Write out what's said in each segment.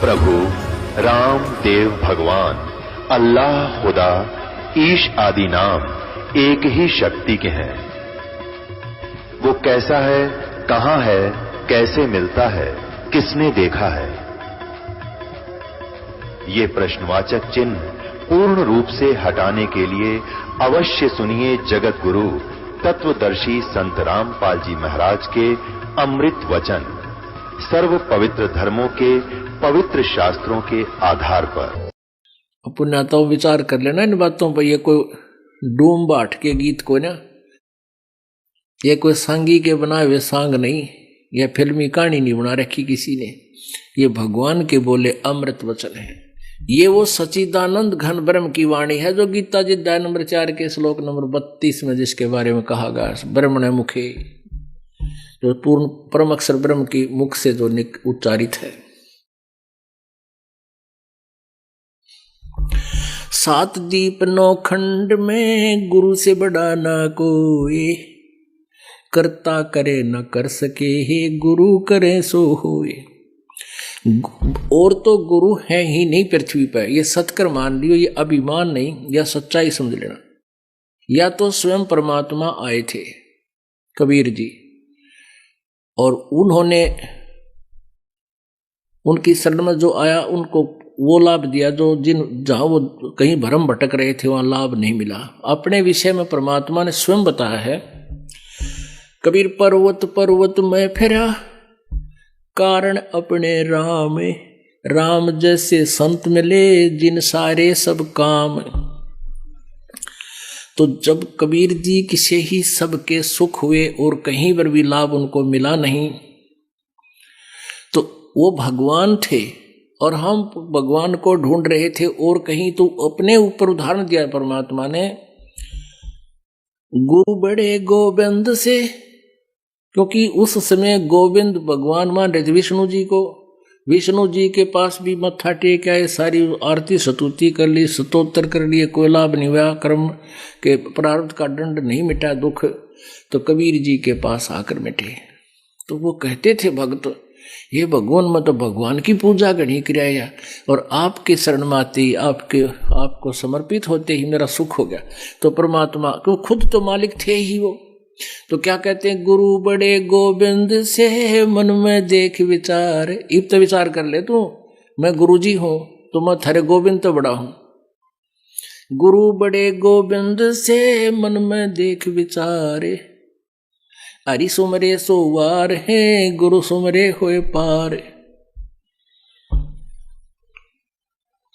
प्रभु राम देव भगवान अल्लाह खुदा ईश आदि नाम एक ही शक्ति के हैं। वो कैसा है, कहां है, कैसे मिलता है, किसने देखा है? ये प्रश्नवाचक चिन्ह पूर्ण रूप से हटाने के लिए अवश्य सुनिए जगत गुरु तत्वदर्शी संत रामपाल जी महाराज के अमृत वचन, सर्व पवित्र धर्मों के पवित्र शास्त्रों के आधार पर। पुण्यात्मा विचार कर लेना इन बातों पर। ये कोई डूम बाट के गीत को ना, ये कोई सांगी के बनाए हुए सांग नहीं, यह फिल्मी कहानी नहीं बना रखी किसी ने। ये भगवान के बोले अमृत वचन है। ये वो सच्चिदानंद घन ब्रह्म की वाणी है जो गीता जी अध्याय नंबर 4 के श्लोक नंबर 32 में जिसके बारे में कहा गया, ब्रह्मण मुखे, जो पूर्ण परम अक्षर ब्रह्म की मुख से जो उच्चारित है। 7 दीप 9 खंड में गुरु से बड़ा ना कोई, करता करे न कर सके, हे गुरु करे सो होए। और तो गुरु है ही नहीं पृथ्वी पर, यह सत्कर मान लियो, ये अभिमान नहीं, यह सच्चाई समझ लेना। या तो स्वयं परमात्मा आए थे कबीर जी, और उन्होंने उनकी शरण में जो आया उनको वो लाभ दिया जो जहां वो कहीं भ्रम भटक रहे थे वहां लाभ नहीं मिला। अपने विषय में परमात्मा ने स्वयं बताया है, कबीर पर्वत पर्वत में फिरा, कारण अपने राम, राम जैसे संत मिले जिन सारे सब काम। तो जब कबीर जी की से ही सबके सुख हुए और कहीं पर भी लाभ उनको मिला नहीं, तो वो भगवान थे और हम भगवान को ढूंढ रहे थे और कहीं। तो अपने ऊपर उदाहरण दिया परमात्मा ने, गुरु बड़े गोविंद से, क्योंकि उस समय गोविंद भगवान मान रहे थे विष्णु जी को। विष्णु जी के पास भी मत्था टेक आए, सारी आरती स्तुति कर ली, स्तोत्र कर लिए, कोई लाभ नहीं हुआ, कर्म के प्रारब्ध का दंड नहीं मिटा, दुख तो कबीर जी के पास आकर मिटे। तो वो कहते थे भक्त, ये भगवान में तो भगवान की पूजा गणी किया, और आपके शरण में आते ही आपको समर्पित होते ही मेरा सुख हो गया। तो परमात्मा को खुद तो मालिक थे ही वो, तो क्या कहते हैं, गुरु बड़े गोविंद से मन में देख विचार। इब तो विचार कर ले तू, मैं गुरु जी हूं तो मैं थारे गोविंद तो बड़ा हूं। गुरु बड़े गोविंद से मन में देख विचार, हरि सुमरे सोवार है, गुरु सुमरे होए पार।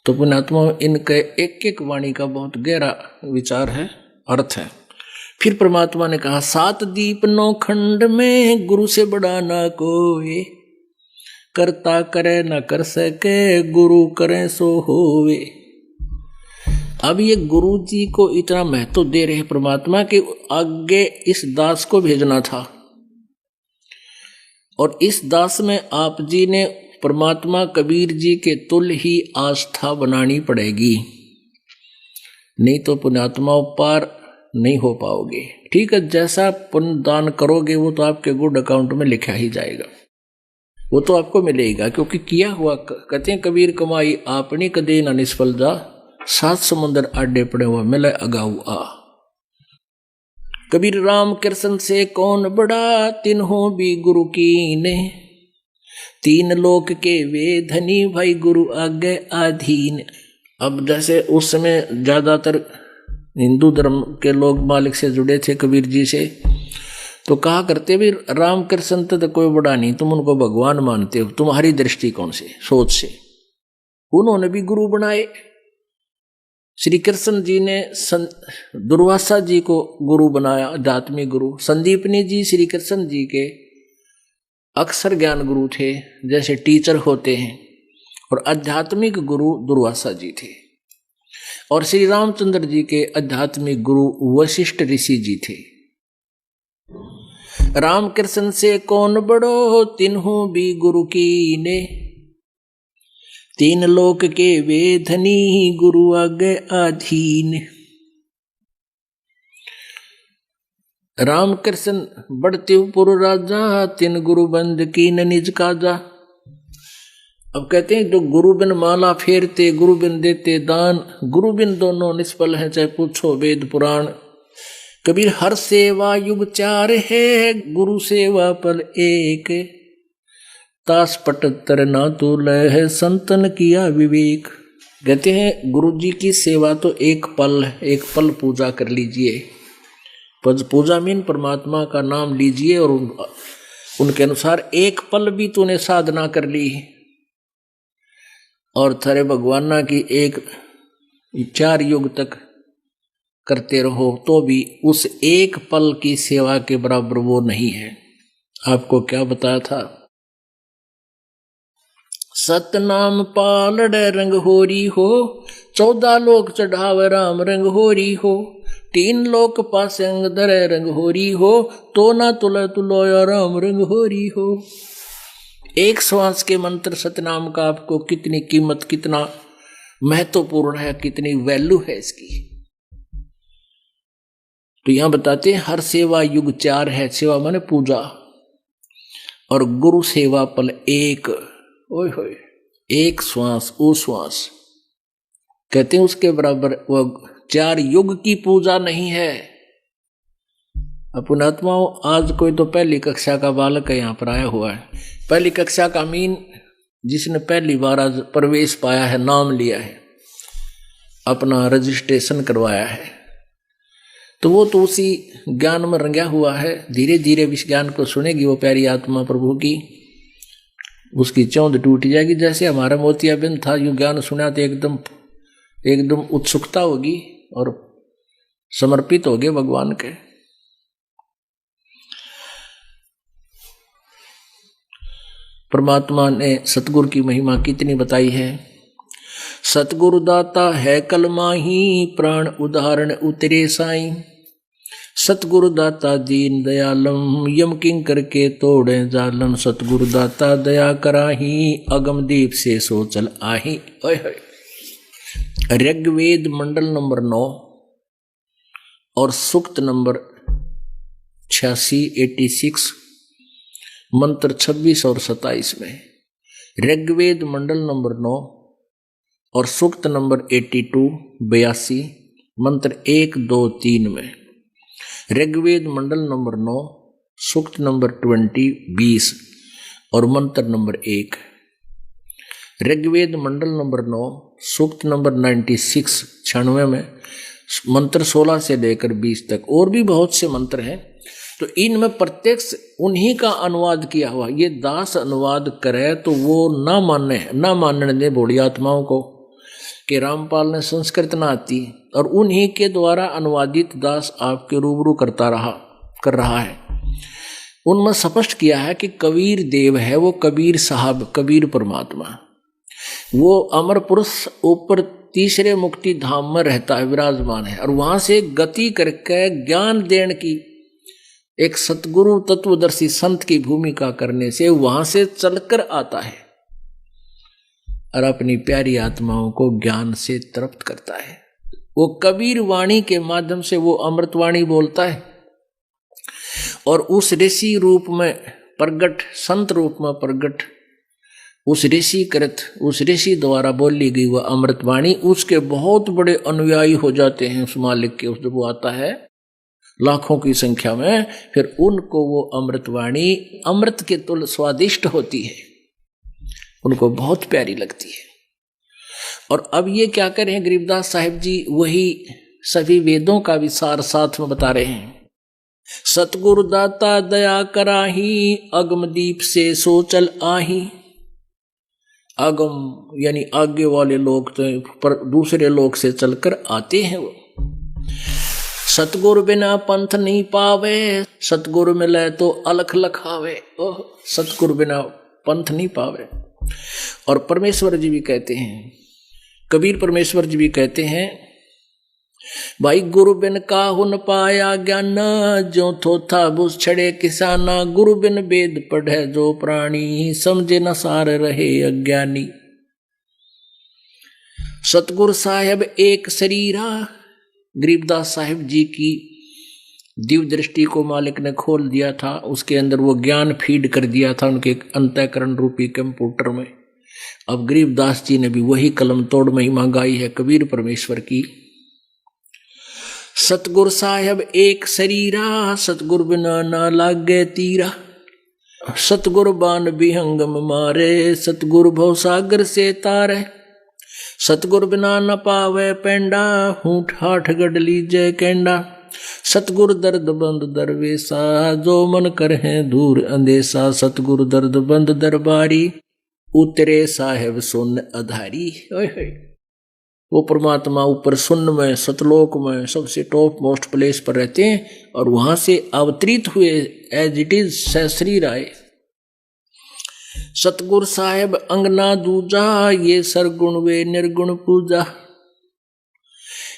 तो पुण्यात्मा इनके एक एक वाणी का बहुत गहरा विचार है, अर्थ है। फिर परमात्मा ने कहा, 7 दीप 9 खंड में गुरु से बड़ा ना कोई, करता करे न कर सके, गुरु करे सो होवे। अब ये गुरु जी को इतना महत्व दे रहे परमात्मा के आगे इस दास को भेजना था, और इस दास में आप जी ने परमात्मा कबीर जी के तुल्य ही आस्था बनानी पड़ेगी, नहीं तो पुण्यात्मा पार नहीं हो पाओगे। ठीक है, जैसा पुण्य दान करोगे वो तो आपके गुड अकाउंट में लिखा ही जाएगा, वो तो आपको मिलेगा, क्योंकि किया हुआ। कहते हैं कबीर कमाई आपनी कदे ना निष्फल जा, 7 समुंदर आडे पड़े हुआ मिले अगाऊ आ। कबीर राम कृष्ण से कौन बड़ा, तिन्हों भी गुरु कीने, 3 लोक के वे धनी, भाई गुरु आगे आधीन। अब जैसे उस समय ज्यादातर हिंदू धर्म के लोग मालिक से जुड़े थे कबीर जी से, तो कहा करते भी राम कृष्ण तो कोई बड़ा नहीं, तुम उनको भगवान मानते हो, तुम्हारी दृष्टिकोण से सोच से। उन्होंने भी गुरु बनाए। श्री कृष्ण जी ने दुर्वासा जी को गुरु बनाया, आध्यात्मिक गुरु। संदीपनी जी श्री कृष्ण जी के अक्षर ज्ञान गुरु थे, जैसे टीचर होते हैं, और आध्यात्मिक गुरु दुर्वासा जी थे। और श्री रामचंद्र जी के आध्यात्मिक गुरु वशिष्ठ ऋषि जी थे। राम कृष्ण से कौन बड़ो, तिन्हों भी गुरु कीने, 3 लोक के वे धनी, गुरु आगे आधीन। राम कृष्ण बढ़ते पुर राजा, 3 गुरु बंद कीन निज काजा। अब कहते हैं, जो गुरु बिन माला फेरते, गुरु बिन देते दान, गुरु बिन दोनों निष्फल हैं, चाहे पूछो वेद पुराण। कबीर हर सेवा युग चार है, गुरु सेवा पल एक, तास पटत्तर ना तो लह, संतन किया विवेक। कहते हैं गुरु जी की सेवा तो एक पल है, एक पल पूजा कर लीजिए। पूजा मीन परमात्मा का नाम लीजिए और उनके अनुसार एक पल भी तूने साधना कर ली और थारे भगवाना की एक 4 युग तक करते रहो तो भी उस एक पल की सेवा के बराबर वो नहीं है। आपको क्या बताया था? सतनाम पालड़ रंग होरी हो, 14 लोक चढ़ाव राम रंग होरी हो, 3 लोक पासे अंग धरे रंग होरी हो, तो ना तुला तुलोया राम रंग होरी हो। एक श्वास के मंत्र सतनाम का आपको कितनी कीमत, कितना महत्वपूर्ण है, कितनी वैल्यू है इसकी। तो यहां बताते हैं हर सेवा युग 4 है। सेवा माने पूजा, और गुरु सेवा पल एक। ओए होए, एक श्वास ओ श्वास। कहते हैं उसके बराबर वह 4 युग की पूजा नहीं है। पुणात्माओं, आज कोई तो पहली कक्षा का बालक है यहाँ पर आया हुआ है। पहली कक्षा का मीन जिसने पहली बार आज प्रवेश पाया है, नाम लिया है, अपना रजिस्ट्रेशन करवाया है, तो वो तो उसी ज्ञान में रंगा हुआ है। धीरे धीरे इस ज्ञान को सुनेगी वो प्यारी आत्मा प्रभु की, उसकी चौंध टूट जाएगी। जैसे हमारा मोतियाबिंद था, यूं ज्ञान सुना तो एकदम उत्सुकता होगी और समर्पित हो गए भगवान के। परमात्मा ने सतगुरु की महिमा कितनी बताई है। सतगुरु दाता है कलमाही, प्राण उदाहरण उतरे साईं। सतगुरु दाता दीन दयालम, यम किंकर के तोड़े जालम। सतगुरु दाता दया कराही, अगम दीप से सोचल आही। ऋग्वेद मंडल नंबर 9 और सूक्त नंबर 86 मंत्र 26 और 27 में। ऋग्वेद मंडल नंबर 9 और सूक्त नंबर 82 मंत्र 1, 2, 3 में। ऋग्वेद मंडल नंबर 9 सूक्त नंबर 20 और मंत्र नंबर 1। ऋग्वेद मंडल नंबर 9 सूक्त नंबर 96 में मंत्र 16 से लेकर 20 तक। और भी बहुत से मंत्र हैं, तो इनमें प्रत्यक्ष उन्हीं का अनुवाद किया हुआ। ये दास अनुवाद करे तो वो ना मानने दे भोली आत्माओं को कि रामपाल ने संस्कृत ना आती, और उन्हीं के द्वारा अनुवादित दास आपके रूबरू कर रहा है। उनमें स्पष्ट किया है कि कबीर देव है, वो कबीर साहब, कबीर परमात्मा, वो अमर पुरुष ऊपर तीसरे मुक्ति धाम में रहता है, विराजमान है, और वहां से गति करके ज्ञान देने की एक सतगुरु तत्वदर्शी संत की भूमिका करने से वहां से चलकर आता है और अपनी प्यारी आत्माओं को ज्ञान से तृप्त करता है। वो कबीर वाणी के माध्यम से वो अमृतवाणी बोलता है, और उस ऋषि रूप में प्रगट, संत रूप में प्रगट, उस ऋषि द्वारा बोली गई वह अमृतवाणी उसके बहुत बड़े अनुयायी हो जाते हैं उस मालिक के। जब वो आता है लाखों की संख्या में, फिर उनको वो अमृतवाणी अमृत के तुल्य स्वादिष्ट होती है, उनको बहुत प्यारी लगती है। और अब ये क्या कर रहे हैं गरीबदास साहिब जी, वही सभी वेदों का विसार साथ में बता रहे हैं। सतगुरु दाता दया कराही, अगम दीप से सोचल आही। अगम यानी आगे वाले लोग तो पर दूसरे लोग से चलकर आते हैं वो। सतगुरु बिना पंथ नहीं पावे, सतगुरु मिले तो अलख लखावे। ओह, सतगुरु बिना पंथ नहीं पावे। और परमेश्वर जी भी कहते हैं, कबीर परमेश्वर जी भी कहते हैं, भाई गुरु बिन काहू न पाया ज्ञान, जो थोथा बुझ छड़े किसाना। गुरु बिन वेद पढ़े जो प्राणी, समझे न सार रहे अज्ञानी। सतगुरु साहेब एक शरीरा, गरीबदास साहिब जी की दिव्य दृष्टि को मालिक ने खोल दिया था, उसके अंदर वो ज्ञान फीड कर दिया था उनके अंतःकरण रूपी कंप्यूटर में। अब गरीबदास जी ने भी वही कलम तोड़ महिमा गाई है कबीर परमेश्वर की। सतगुर साहेब एक शरीरा, सतगुर बिना ना लागे तीरा। सतगुर बान विहंगम मारे, सतगुर भव सागर से तारे। सतगुर बिना न पावे पेंडा, हूठ हाठ गढ़ लीजे केंडा। सतगुर दर्द बंद दरवेसा, जो मन कर है दूर अंदेशा। सतगुर दर्द बंद दरबारी, उतरे साहेब सुन अधारी। वो परमात्मा ऊपर सुन्न में सतलोक में सबसे टॉप मोस्ट प्लेस पर रहते हैं और वहां से अवतरित हुए एज इट इज सशरीर आए। सतगुर साहेब अंगना दूजा, ये सरगुण वे निर्गुण पूजा।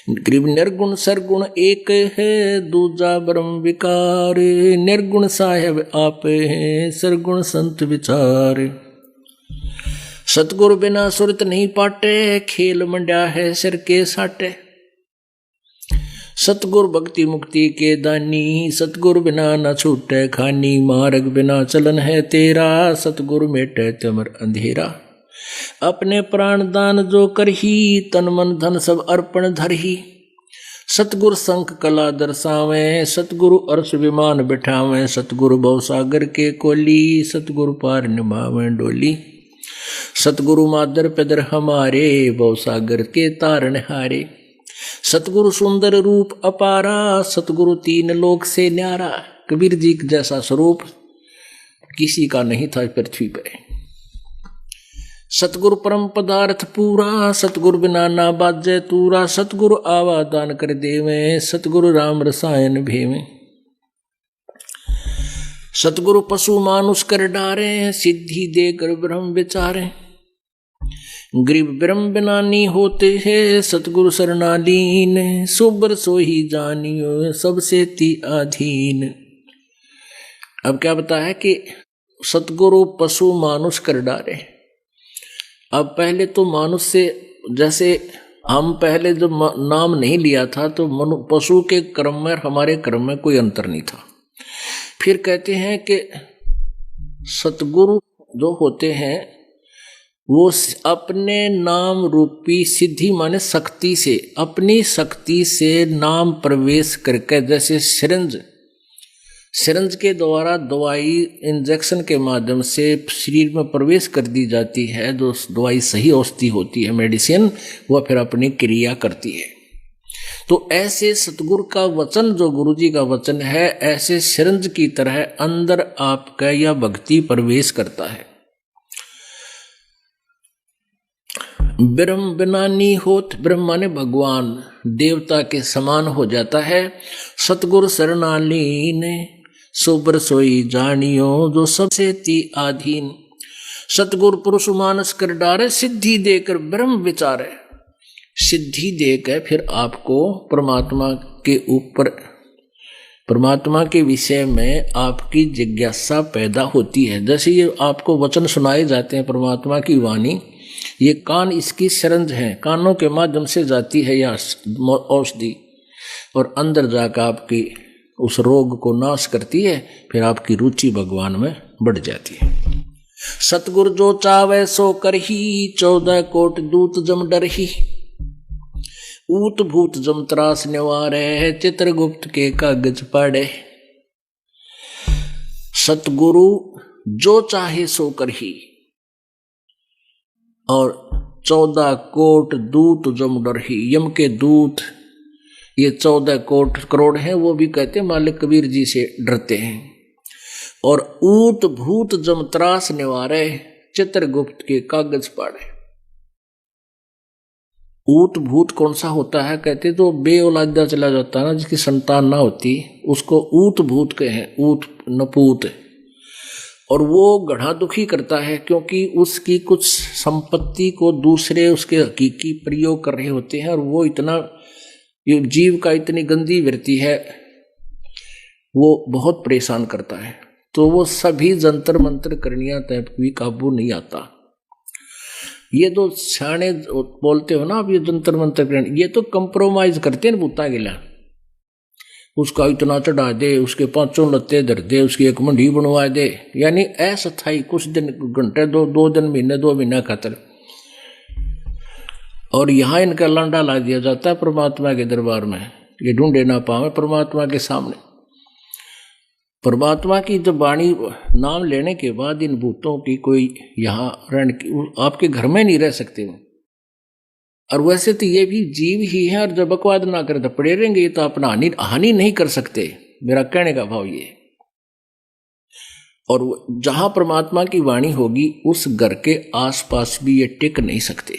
निर्गुण सरगुण एक है, दूजा ब्रह्म विकार। निर्गुण साहेब आप हैं, सरगुण संत विचार। सतगुरु बिना सुरत नहीं पाटे, खेल मंड्या है सिर के साटे। सतगुरु भक्ति मुक्ति के दानी, सतगुरु बिना न छूटे खानी। मार्ग बिना चलन है तेरा, सतगुरु मेटे तमर अंधेरा। अपने प्राण दान जो करही, तन मन धन सब अर्पण धरही। सतगुरु संख कला दर्शावे, सतगुरु अर्श विमान बिठावे। सतगुरु भव सागर के कोली, सतगुरु पार निभावे डोली। सतगुरु मादर पिदर हमारे, भव सागर के तारण हारे। सतगुरु सुंदर रूप अपारा, सतगुरु तीन लोक से न्यारा। कबीर जी जैसा स्वरूप किसी का नहीं था पृथ्वी पे। सतगुरु परम पदार्थ पूरा, सतगुरु बिना ना बाजे तूरा। सतगुरु आवा दान कर देवे, सतगुरु राम रसायन भेवे। सतगुरु पशु मानुष कर डारे, सिद्धि देकर ब्रह्म विचारे। गरीब ब्रह्म बिनानी होते हैं, सतगुरु शरणालीन। सुबर सोही जानियो, सबसे ती आधीन। अब क्या बताया कि सतगुरु पशु मानुष कर डारे। अब पहले तो मानुष से, जैसे हम पहले जब नाम नहीं लिया था तो पशु के क्रम में हमारे क्रम में कोई अंतर नहीं था। फिर कहते हैं कि सतगुरु जो होते हैं वो अपने नाम रूपी सिद्धि माने शक्ति से, अपनी शक्ति से नाम प्रवेश करके, जैसे सिरंज के द्वारा दवाई इंजेक्शन के माध्यम से शरीर में प्रवेश कर दी जाती है, जो दवाई सही औषधि होती है मेडिसिन, वह फिर अपनी क्रिया करती है। तो ऐसे सतगुरु का वचन, जो गुरु जी का वचन है, ऐसे सिरंज की तरह अंदर आपका यह भक्ति प्रवेश करता है। ब्रह्म बिनानी होत, ब्रह्म माने भगवान, देवता के समान हो जाता है। सतगुरु शरणालीन, सुबर सोई जानियो, जो सबसे ती आधीन। सतगुरु पुरुष मानस कर डारे, सिद्धि देकर ब्रह्म विचारे। सिद्धि देकर फिर आपको परमात्मा के ऊपर, परमात्मा के विषय में आपकी जिज्ञासा पैदा होती है। जैसे ये आपको वचन सुनाए जाते हैं परमात्मा की वाणी, ये कान इसकी सिरंज है, कानों के माध्यम से जाती है यह औषधि और अंदर जाकर आपकी उस रोग को नाश करती है। फिर आपकी रुचि भगवान में बढ़ जाती है। सतगुरु जो चावे सो करही, 14 कोट दूत जम डरही। ऊत भूत जम त्रास निवारे, चित्रगुप्त के कागज पढ़े। सतगुरु जो चाहे सो करही, और 14 कोट दूत जम डरही। यम के दूत ये 14 कोट करोड़ हैं, वो भी कहते हैं मालिक कबीर जी से डरते हैं। और ऊत भूत जम त्रास निवारे, चित्रगुप्त के कागज पढ़े। ऊत भूत कौन सा होता है? कहते तो बेऔलादा चला जाता है ना, जिसकी संतान ना होती, उसको ऊत भूत कहे, ऊत नपूत। और वो गढ़ा दुखी करता है, क्योंकि उसकी कुछ संपत्ति को दूसरे उसके हकीकी प्रयोग कर रहे होते हैं, और वो इतना, ये जीव का इतनी गंदी वृत्ति है, वो बहुत परेशान करता है। तो वो सभी जंतर मंत्र करनिया तक भी काबू नहीं आता। ये तो सियाने बोलते हो ना, अब ये जंतर मंत्र करने, ये तो कंप्रोमाइज करते हैं भूता गिला। उसका इतना चढ़ा दे, उसके 5 लत्ते धर दे, उसकी एक मंडी बनवा दे, यानी अस्थायी कुछ दिन, घंटे, 2 दिन, महीने, 2 महीने खातर। और यहां इनका लांडा ला दिया जाता है परमात्मा के दरबार में, ये ढूंढे ना पावे परमात्मा के सामने। परमात्मा की जब वाणी नाम लेने के बाद इन भूतों की कोई यहाँ आपके घर में नहीं रह सकते। और वैसे तो ये भी जीव ही है, और जब बकवाद ना करे तो पड़े रहेंगे, ये तो अपना हानि नहीं कर सकते, मेरा कहने का भाव ये। और जहां परमात्मा की वाणी होगी उस घर के आसपास भी ये टिक नहीं सकते।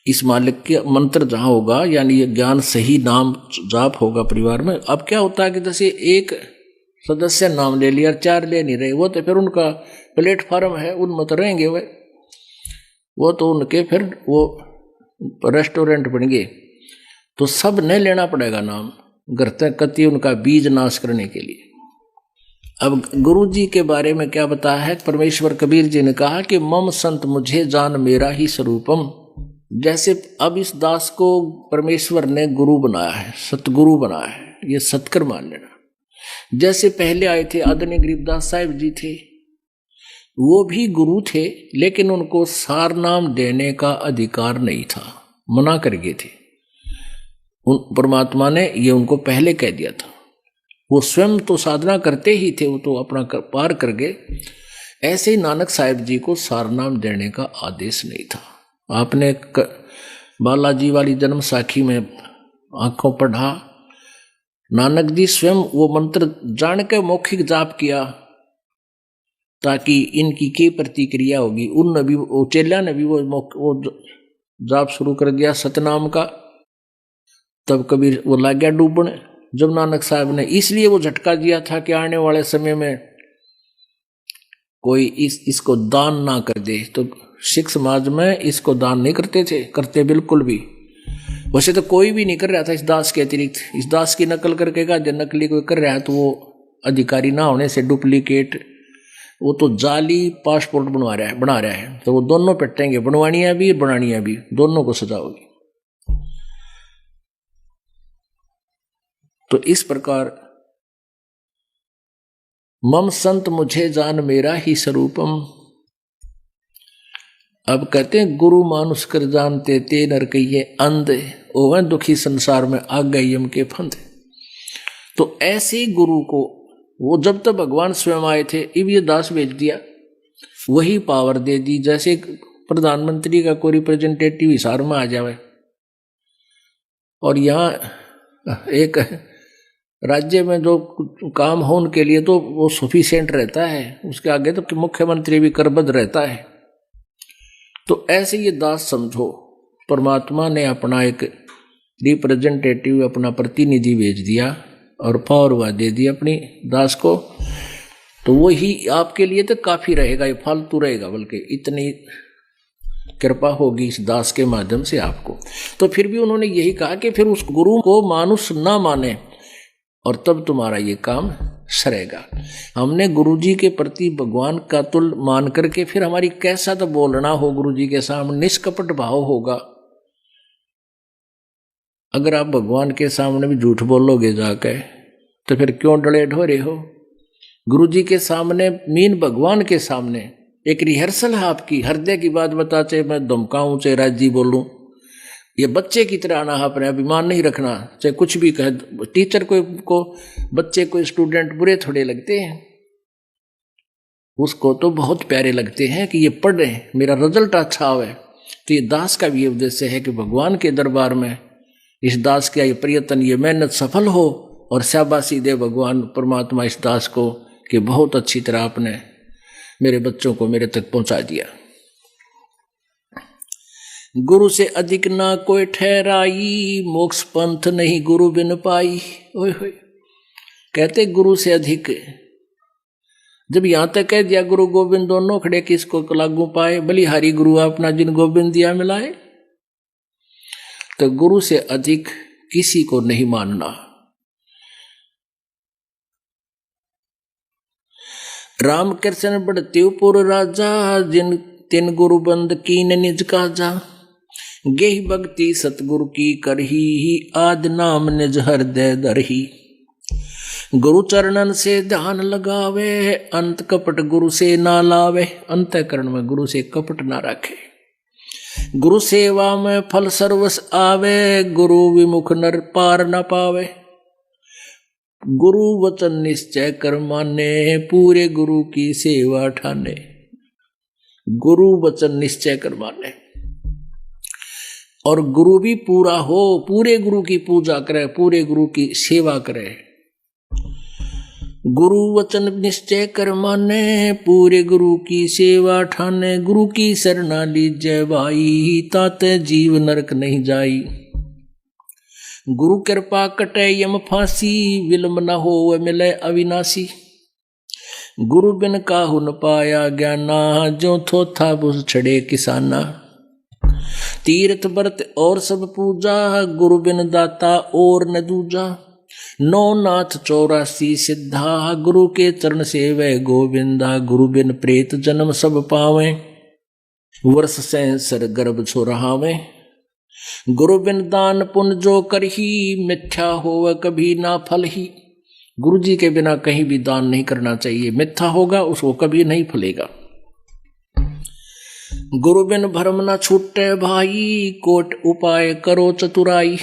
इस मालिक के मंत्र जहां होगा, यानी ये ज्ञान सही नाम जाप होगा परिवार में। अब क्या होता है कि जैसे एक सदस्य नाम ले लिया, 4 ले नहीं रहे, वो तो फिर उनका प्लेटफॉर्म है, उनमें तो रहेंगे वो तो उनके फिर वो रेस्टोरेंट बन गए, तो सब ने लेना पड़ेगा नाम घर तक कति उनका बीज नाश करने के लिए। अब गुरु जी के बारे में क्या बताया है, परमेश्वर कबीर जी ने कहा कि मम संत मुझे जान मेरा ही स्वरूपम। जैसे अब इस दास को परमेश्वर ने गुरु बनाया है, सतगुरु बनाया है, ये सतकर मान लेना। जैसे पहले आए थे आदरणीय गरीबदास साहिब जी थे, वो भी गुरु थे, लेकिन उनको सार नाम देने का अधिकार नहीं था, मना कर गए थे। उन परमात्मा ने ये उनको पहले कह दिया था। वो स्वयं तो साधना करते ही थे, वो तो अपना पार कर गए। ऐसे ही नानक साहिब जी को सार नाम देने का आदेश नहीं था। आपने बालाजी वाली जन्म साखी में आंखों पढ़ा, नानक जी स्वयं वो मंत्र जान के मौखिक जाप किया ताकि इनकी क्या प्रतिक्रिया होगी। उन भी वो चेला ने भी वो जाप शुरू कर दिया सतनाम का। तब कबीर वो लग गया डूबने, जब नानक साहब ने इसलिए वो झटका दिया था कि आने वाले समय में कोई इसको दान ना कर दे। तो सिख समाज में इसको दान नहीं करते बिल्कुल भी। वैसे तो कोई भी नहीं कर रहा था इस दास के अतिरिक्त। इस दास की नकल करके का जब नकली कोई कर रहा है तो वो अधिकारी ना होने से डुप्लीकेट, वो तो जाली पासपोर्ट बना रहा है। तो वो दोनों पिटेंगे, बनवानियां भी बनानियां भी, दोनों को सजा होगी। तो इस प्रकार मम संत मुझे जान मेरा ही स्वरूपम। अब कहते हैं गुरु मानुष कर जानते ते नर कहिए अंध, ओवै दुखी संसार में आ गए यम के फंद। तो ऐसे गुरु को वो जब तक भगवान स्वयं आए थे, अब ये दास भेज दिया, वही पावर दे दी। जैसे प्रधानमंत्री का कोई रिप्रेजेंटेटिव हिसार में आ जाए और यहाँ एक राज्य में जो काम हो उनके लिए तो वो सफिशिएंट रहता है, उसके आगे तो मुख्यमंत्री भी करबद्ध रहता है। तो ऐसे ये दास समझो, परमात्मा ने अपना एक रिप्रेजेंटेटिव, अपना प्रतिनिधि भेज दिया और पावर दे दी अपनी दास को। तो वही आपके लिए तो काफी रहेगा, ये फालतू रहेगा, बल्कि इतनी कृपा होगी इस दास के माध्यम से आपको। तो फिर भी उन्होंने यही कहा कि फिर उस गुरु को मानुष ना माने और तब तुम्हारा ये काम सरेगा। हमने गुरुजी के प्रति भगवान का तुल मान करके फिर हमारी कैसा तो बोलना हो गुरुजी के सामने, निष्कपट भाव होगा। अगर आप भगवान के सामने भी झूठ बोलोगे जाकर तो फिर क्यों डले ढोरे हो। गुरुजी के सामने मीन भगवान के सामने एक रिहर्सल है आपकी, हृदय की बात बता, चाहे मैं धमकाऊं चाहे राजी बोलूं, ये बच्चे की तरह आना, अपने अभिमान नहीं रखना, चाहे कुछ भी कहे। टीचर को बच्चे को स्टूडेंट बुरे थोड़े लगते हैं, उसको तो बहुत प्यारे लगते हैं कि ये पढ़ रहे हैं, मेरा रिजल्ट अच्छा हो। तो ये दास का भी उद्देश्य है कि भगवान के दरबार में इस दास का ये प्रयत्न, ये मेहनत सफल हो और शाबाशी दे भगवान परमात्मा इस दास को कि बहुत अच्छी तरह आपने मेरे बच्चों को मेरे तक पहुंचा दिया। गुरु से अधिक ना कोई ठहराई, मोक्ष पंथ नहीं गुरु बिन पाई। ओए होए, कहते गुरु से अधिक। जब यहां तक कह दिया गुरु गोविंद दोनों खड़े, किसको लागू पाए, बलिहारी गुरु अपना जिन गोविंद दिया मिलाए। तो गुरु से अधिक किसी को नहीं मानना। राम कृष्ण बढ़ते पुर राजा, जिन तिन गुरु बंद कीन निज काजा। गेहि भक्ति सतगुरु की करही, आदि नाम निज हृदय धरही। गुरु चरणन से ध्यान लगावे, अंत कपट गुरु से ना लावे। अंतःकरण में गुरु से कपट ना रखे। गुरु सेवा में फल सर्वस आवे, गुरु विमुख नर पार न पावे। गुरु वचन निश्चय कर माने, पूरे गुरु की सेवा ठाने। गुरु वचन निश्चय कर माने और गुरु भी पूरा हो, पूरे गुरु की पूजा करे, पूरे गुरु की सेवा करे। गुरु वचन निश्चय कर माने, पूरे गुरु की सेवा ठाने। गुरु की शरणा लीजय भाई, ताते जीव नरक नहीं जाई। गुरु कृपा कटे यम फांसी, विलम्ब न हो मिले अविनाशी। गुरु बिन काहु न पाया ज्ञाना, जो थोथा बुझ छड़े किसाना। तीर्थ व्रत और सब पूजा, गुरु बिन दाता और न दूजा। नौ नाथ 84 सिद्धा, गुरु के चरण सेवै गोविंदा। गुरु बिन प्रेत जन्म सब पावे, वर्ष सहस्र गर्भ छोरहावे। गुरु बिन दान पुण्य जो करही, मिथ्या होवे कभी ना फल ही। गुरु जी के बिना कहीं भी दान नहीं करना चाहिए, मिथ्या होगा उसको कभी नहीं फलेगा। गुरु बिन भरम न छूटे भाई, कोट उपाय करो चतुराई।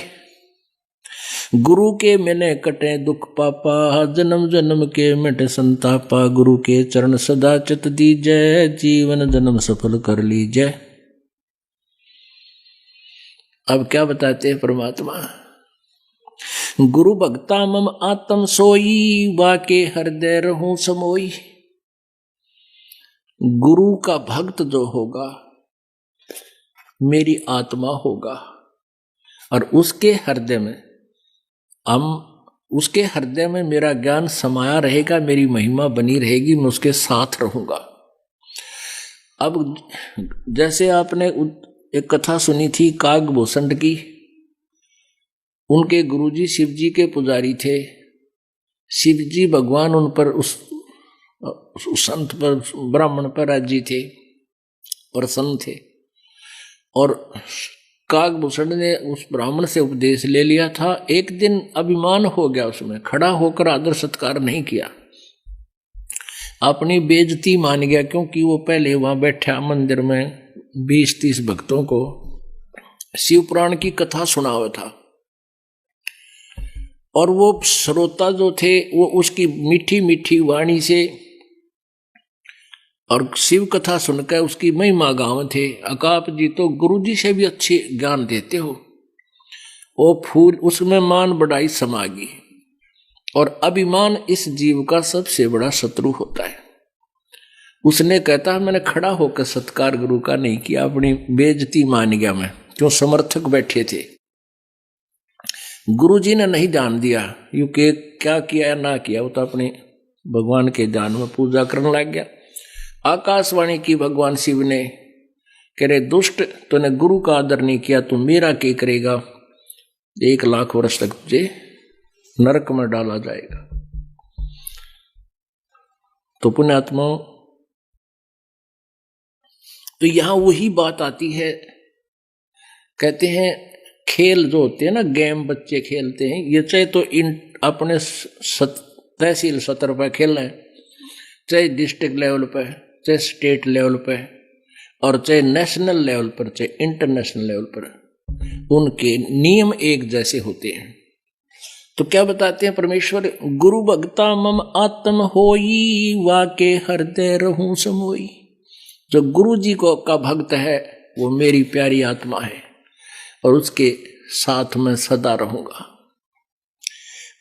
गुरु के मैंने कटे दुख पापा, जन्म जन्म के मिटे संतापा। गुरु के चरण सदा चित दीजय, जीवन जन्म सफल कर लीजय। अब क्या बताते हैं परमात्मा? गुरु भक्ता मम आत्म सोई, वाके हृदय रहूं समोई। गुरु का भक्त जो होगा मेरी आत्मा होगा, और उसके हृदय में उसके हृदय में मेरा ज्ञान समाया रहेगा, मेरी महिमा बनी रहेगी, मैं उसके साथ रहूंगा। अब जैसे आपने एक कथा सुनी थी कागभूषण की, उनके गुरुजी शिवजी के पुजारी थे। शिवजी भगवान उन पर उस संत पर, ब्राह्मण पर राजी थे, प्रसन्न थे। और कागभूषण ने उस ब्राह्मण से उपदेश ले लिया था। एक दिन अभिमान हो गया, उसमें खड़ा होकर आदर सत्कार नहीं किया, अपनी बेइज्जती मान गया, क्योंकि वो पहले वहां बैठा मंदिर में 20-30 भक्तों को शिव पुराण की कथा सुना हुआ था। और वो श्रोता जो थे वो उसकी मीठी मीठी वाणी से और शिव कथा सुनकर उसकी महिमा गाँव थे। अकाप जी तो गुरु जी से भी अच्छे ज्ञान देते हो। वो फूल उसमें मान बढ़ाई समागी, और अभिमान इस जीव का सबसे बड़ा शत्रु होता है। उसने कहता है मैंने खड़ा होकर सत्कार गुरु का नहीं किया, अपनी बेइज्जती मान गया मैं, क्यों समर्थक बैठे थे। गुरु जी ने नहीं जान दिया, क्योंकि क्या किया या ना किया वो तो अपने भगवान के ध्यान में पूजा करने लग गया। आकाशवाणी की भगवान शिव ने, कह रहे दुष्ट, तूने गुरु का आदर नहीं किया, तू मेरा क्या करेगा? 1 लाख वर्ष तक तुझे नरक में डाला जाएगा। तो पुण्यात्माओं, तो यहां वही बात आती है। कहते हैं खेल जो होते हैं ना, गेम बच्चे खेलते हैं, ये चाहे तो अपने तहसील सतर पर खेल रहे हैं, चाहे डिस्ट्रिक्ट लेवल पर, चाहे स्टेट लेवल पर, और चाहे नेशनल लेवल पर, चाहे इंटरनेशनल लेवल पर, उनके नियम एक जैसे होते हैं। तो क्या बताते हैं परमेश्वर? गुरु भक्ता मम आत्म होई, वाके हृदय रहूं समोई। जो गुरु जी को का भक्त है वो मेरी प्यारी आत्मा है, और उसके साथ में सदा रहूंगा।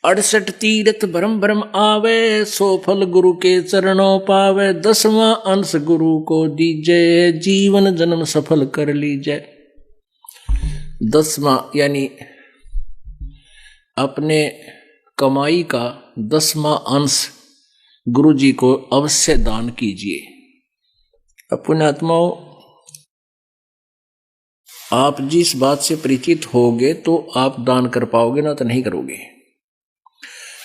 68 तीर्थ भरम भरम आवे, 100 फल गुरु के चरणों पावे। 10वां अंश गुरु को दीजे, जीवन जन्म सफल कर लीजे। 10वां यानी अपने कमाई का 10वां अंश गुरु जी को अवश्य दान कीजिए। अपने आत्माओं, आप जिस बात से परिचित होगे तो आप दान कर पाओगे, ना तो नहीं करोगे।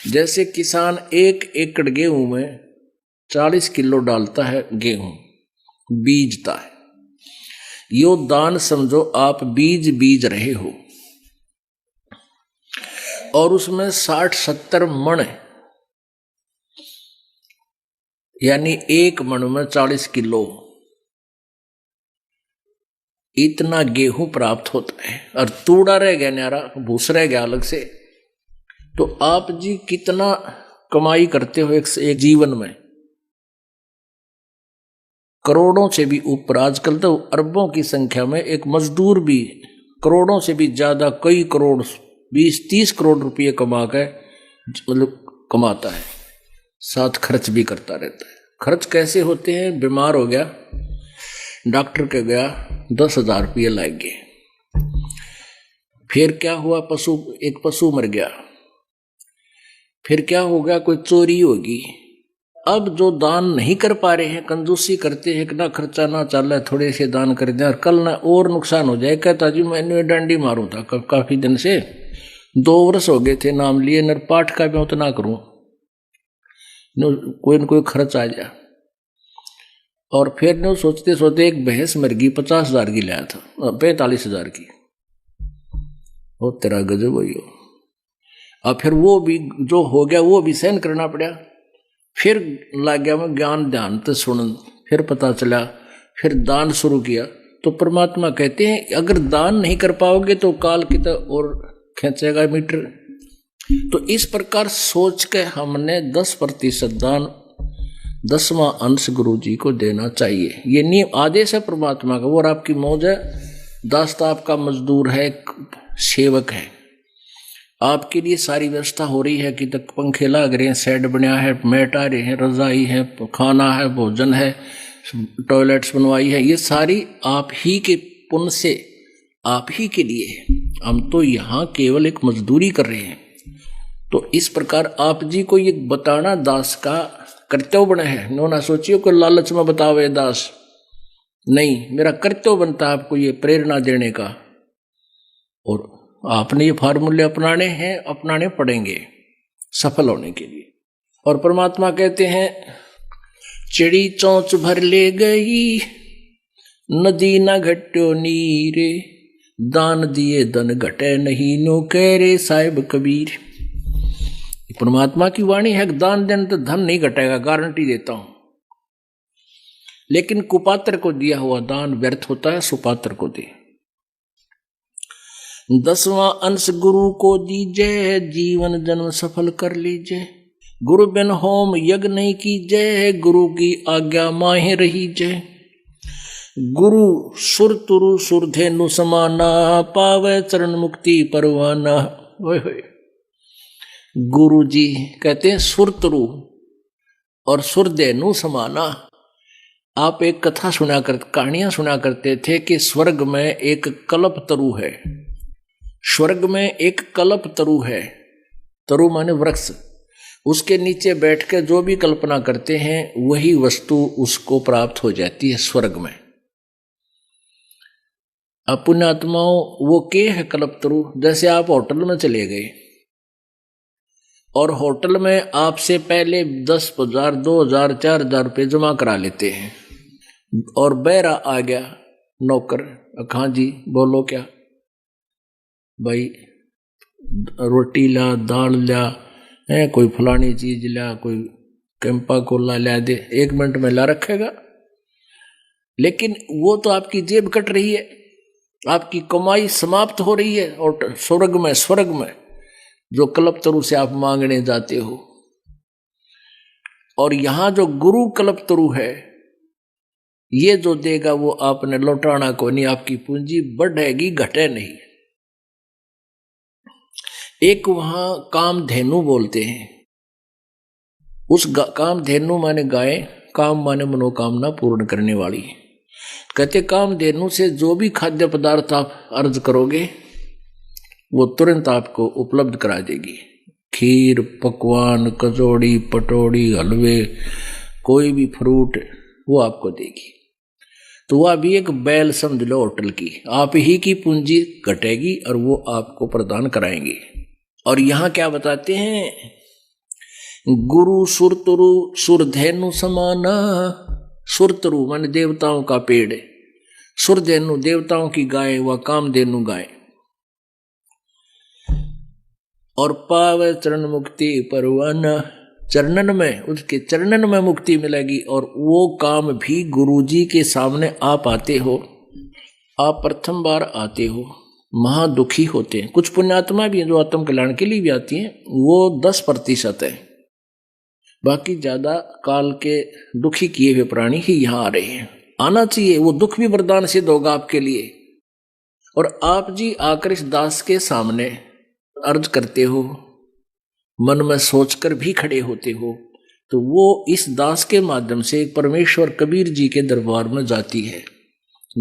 जैसे किसान 1 एकड़ गेहूं में 40 किलो डालता है, गेहूं बीजता है। यो दान समझो आप बीज बीज रहे हो, और उसमें 60-70 मण, यानी 1 मण में 40 किलो इतना गेहूं प्राप्त होता है, और तूड़ा रह गया न्यारा, भूस रह गया अलग से। तो आप जी कितना कमाई करते हो एक जीवन में, करोड़ों से भी ऊपर, आजकल तो अरबों की संख्या में एक मजदूर भी करोड़ों से भी ज्यादा, कई करोड़, 20-30 करोड़ रुपये कमा के मतलब कमाता है, साथ खर्च भी करता रहता है। खर्च कैसे होते हैं? बीमार हो गया, डॉक्टर के गया, 10,000 रुपये लाएंगे। फिर क्या हुआ? एक पशु मर गया। फिर क्या हो गया? कोई चोरी होगी। अब जो दान नहीं कर पा रहे हैं, कंजूसी करते हैं कि ना खर्चा ना चल रहा, थोड़े से दान कर दें और कल ना और नुकसान हो जाए। कहता जी मैंने डंडी मारूं था काफी दिन से, 2 वर्ष हो गए थे नाम लिए, नर पाठ का मैं उतना करूं, कोई न कोई खर्च आ जाए। और फिर ने सोचते सोचते एक भैंस मर गई, 50,000 की लाया था, 45,000 की। वो तेरा गजब हो। और फिर वो भी जो हो गया वो भी सहन करना पड़ा। फिर लग गया मैं ज्ञान ध्यान तो सुन, फिर पता चला, फिर दान शुरू किया। तो परमात्मा कहते हैं अगर दान नहीं कर पाओगे तो काल की तो और खींचेगा मीटर। तो इस प्रकार सोच के हमने 10% दान, 10वां अंश गुरु जी को देना चाहिए। ये नियम आदेश है परमात्मा का। और आपकी मौज है, दास तो आपका मजदूर है, सेवक है, आपके लिए सारी व्यवस्था हो रही है कि तक पंखे लग रहे हैं, सेट बनया है, मैट आ रहे हैं, रजाई है, खाना है, भोजन है, टॉयलेट्स बनवाई है, ये सारी आप ही के पुण्य से, आप ही के लिए है। हम तो यहाँ केवल एक मजदूरी कर रहे हैं। तो इस प्रकार आप जी को ये बताना दास का कर्तव्य बना है। नो ना सोचियो को लालच में बतावे दास, नहीं, मेरा कर्तव्य बनता है आपको ये प्रेरणा देने का। और आपने ये फार्मूले अपनाने पड़ेंगे सफल होने के लिए। और परमात्मा कहते हैं चिड़ी चोंच भर ले गई, नदी न घट्यो नीरे, दान दिए धन घटे नहीं, नो कह रे साहिब कबीर। परमात्मा की वाणी है, दान देने तो धन नहीं घटेगा, गारंटी देता हूं। लेकिन कुपात्र को दिया हुआ दान व्यर्थ होता है, सुपात्र को दे। 10वां अंश गुरु को दीजिए, जीवन जन्म सफल कर लीजिए। गुरु बिन होम यज्ञ नहीं कीजिए, गुरु की आज्ञा माहे रहीजे। गुरु सुर तुरु सुरधेनु समाना, पावे चरण मुक्ति परवाना। गुरु जी कहते हैं सुर तुरु और सुरधेनु समाना। आप एक कथा कहानियां सुना करते थे कि स्वर्ग में एक कल्प तरु है। स्वर्ग में एक कल्प तरु है, तरु माने वृक्ष। उसके नीचे बैठ के जो भी कल्पना करते हैं वही वस्तु उसको प्राप्त हो जाती है स्वर्ग में। पुण्यात्माओं, वो के है कल्प तरु? जैसे आप होटल में चले गए और होटल में आपसे पहले 10,000, 2,000, 4,000 रुपये जमा करा लेते हैं, और बैरा आ गया नौकर, हाँ जी बोलो क्या भाई, रोटी ला, दाल ला, कोई फलानी चीज ला, कोई कैंपा कोला ला दे, 1 मिनट में ला रखेगा। लेकिन वो तो आपकी जेब कट रही है, आपकी कमाई समाप्त हो रही है। और स्वर्ग में जो कल्पतरु से आप मांगने जाते हो, और यहां जो गुरु कल्पतरु है, ये जो देगा वो आपने लौटाना को नहीं, आपकी पूंजी बढ़ेगी घटे नहीं। एक वहां कामधेनु बोलते हैं, उस कामधेनु माने गाय, काम माने मनोकामना पूर्ण करने वाली। कहते कामधेनु से जो भी खाद्य पदार्थ आप अर्ज करोगे वो तुरंत आपको उपलब्ध करा देगी। खीर, पकवान, कचौड़ी, पटौड़ी, हलवे, कोई भी फ्रूट वो आपको देगी। तो वह भी एक बैल समझ लो होटल की, आप ही की पूंजी घटेगी और वो आपको प्रदान कराएंगे। और यहां क्या बताते हैं, गुरु सुरतरु सुरधेनु समाना। सुरतरु माने देवताओं का पेड़, सुरधेनु देवताओं की गाय व कामधेनु गाय। और पावे चरण मुक्ति परवाना, चरणन में, उसके चरणन में मुक्ति मिलेगी। और वो काम भी गुरुजी के सामने आप आते हो, आप प्रथम बार आते हो, महादुखी होते हैं। कुछ पुण्यात्मा भी हैं जो आत्म कल्याण के लिए भी आती हैं, वो 10% है, बाकी ज्यादा काल के दुखी किए हुए प्राणी ही यहाँ आ रहे हैं। आना चाहिए, वो दुख भी वरदान सिद्ध होगा आपके लिए। और आप जी आकर इस दास के सामने अर्ज करते हो, मन में सोचकर भी खड़े होते हो, तो वो इस दास के माध्यम से परमेश्वर कबीर जी के दरबार में जाती है।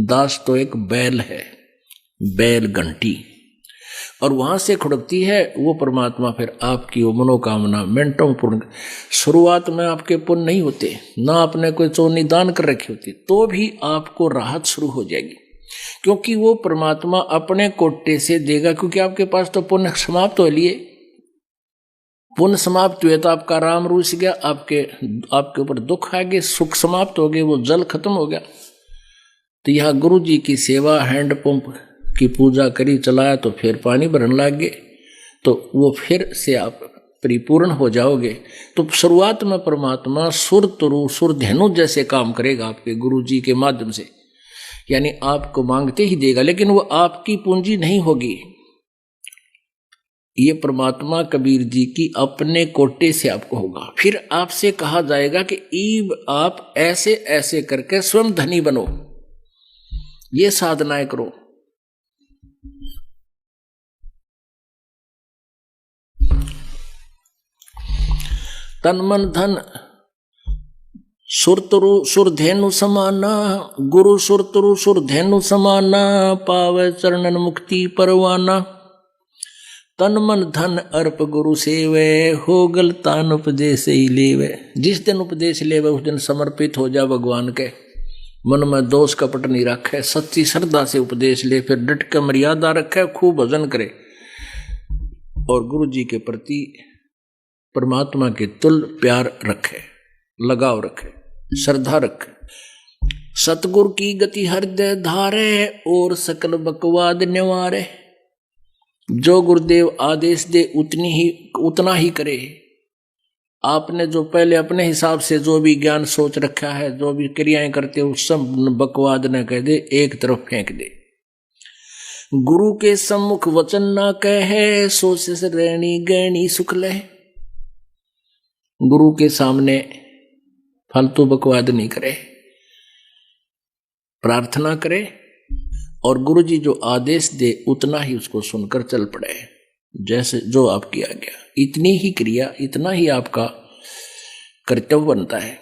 दास तो एक बैल है, बैल घंटी, और वहां से खुड़कती है वो परमात्मा। फिर आपकी वो मनोकामना मिनटों पूर्ण। शुरुआत में आपके पुण्य नहीं होते, ना आपने कोई चोनी दान कर रखी होती, तो भी आपको राहत शुरू हो जाएगी, क्योंकि वो परमात्मा अपने कोटे से देगा। क्योंकि आपके पास तो पुण्य समाप्त हो लिए, पुण्य समाप्त हुए तो आपका राम रूस गया, आपके ऊपर दुख आ गए, सुख समाप्त हो गए, वो जल खत्म हो गया। तो यहाँ गुरु जी की सेवा, हैंडपंप की पूजा करी, चलाया, तो फिर पानी भरने लग गए, तो वो फिर से आप परिपूर्ण हो जाओगे। तो शुरुआत में परमात्मा सुर तरु सुर धेनु जैसे काम करेगा आपके गुरु जी के माध्यम से, यानी आपको मांगते ही देगा, लेकिन वो आपकी पूंजी नहीं होगी। ये परमात्मा कबीर जी की अपने कोटे से आपको होगा। फिर आपसे कहा जाएगा कि ईब आप ऐसे ऐसे करके स्वयं धनी बनो, ये साधनाएं करो। तन मन धन सुरतरु सुरधेनु समाना, गुरु सुरतरु सुरधेनु समाना, पावे चरणन मुक्ति परवाना। तन मन धन अर्प गुरु सेवे, हो गलतान उपदेश ही लेवे। जिस दिन उपदेश लेवे उस दिन समर्पित हो जा भगवान के, मन में दोष कपट नहीं रखे, सच्ची श्रद्धा से उपदेश ले, फिर डट के मर्यादा रखे, खूब भजन करे, और गुरु जी के प्रति परमात्मा के तुल प्यार रखे, लगाव रखे, श्रद्धा रखे। सतगुरु की गति हृदय धारे, और सकल बकवाद निवारे। जो गुरुदेव आदेश दे उतना ही करे। आपने जो पहले अपने हिसाब से जो भी ज्ञान सोच रखा है, जो भी क्रियाएं करते हो, सब बकवाद न कह दे, एक तरफ फेंक दे। गुरु के सम्मुख वचन ना कहे, सोच से रहनी गहनी सुख ले। गुरु के सामने फालतू बकवाद नहीं करे, प्रार्थना करे, और गुरु जी जो आदेश दे उतना ही उसको सुनकर चल पड़े, जैसे जो आपकी आज्ञा। इतनी ही क्रिया, इतना ही आपका कर्तव्य बनता है।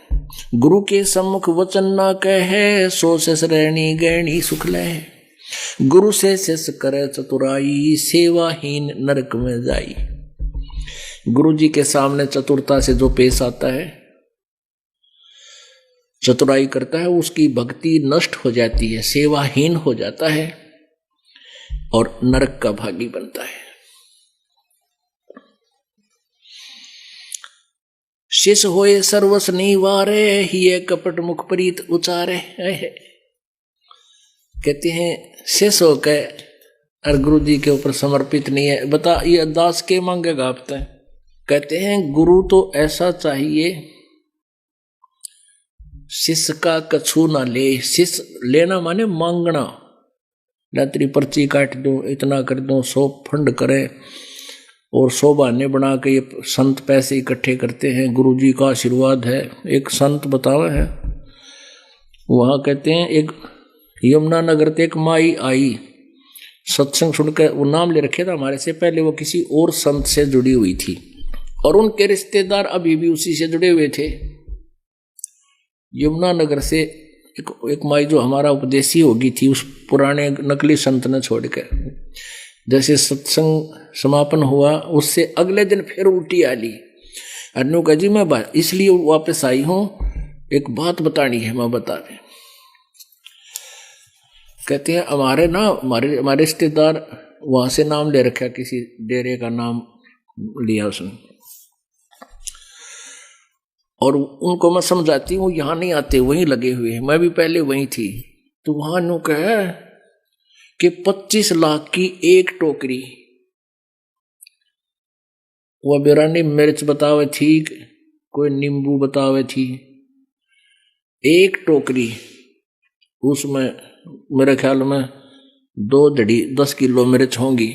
गुरु के सम्मुख वचन ना कहे, सो शेष रहनी गहनी सुख ले। गुरु से शेष करे चतुराई, सेवाहीन नरक में जाई। गुरु जी के सामने चतुरता से जो पेश आता है, चतुराई करता है, उसकी भक्ति नष्ट हो जाती है, सेवाहीन हो जाता है और नरक का भागी बनता है। शिष होए सर्वस निवारे, ये कपट मुख प्रीत उचारे। कहते हैं शिष होकर और गुरु जी के ऊपर समर्पित नहीं है, बता ये दास के मांगेगा आप तय। कहते हैं गुरु तो ऐसा चाहिए शिष्य का कछु ना ले। शिष्य लेना माने मांगना, रात्रि पर्ची काट दो, इतना कर दो, 100 फंड करें और 100 बहाने बना के ये संत पैसे इकट्ठे करते हैं, गुरु जी का आशीर्वाद है। एक संत बतावे है, वहां कहते हैं एक यमुना नगर ते एक माई आई, सत्संग सुनकर, वो नाम ले रखे था हमारे से पहले, वो किसी और संत से जुड़ी हुई थी और उनके रिश्तेदार अभी भी उसी से जुड़े हुए थे। यमुना नगर से एक माई जो हमारा उपदेशी होगी थी, उस पुराने नकली संत ने छोड़कर, जैसे सत्संग समापन हुआ उससे अगले दिन फिर उल्टी आ ली। अनु का जी मैं इसलिए वापस आई हूं, एक बात बतानी है, मैं बता दें। कहते हैं हमारे रिश्तेदार वहां से नाम ले रखा, किसी डेरे का नाम लिया उसने, और उनको मैं समझाती हूँ यहाँ नहीं आते, वहीं लगे हुए हैं, मैं भी पहले वहीं थी। तो वहां नु कहे कि 25 लाख की एक टोकरी। वो बिरानी मिर्च बतावे थी, कोई नींबू बतावे थी, एक टोकरी उसमें मेरे ख्याल में 2 धड़ी 10 किलो मिर्च होंगी।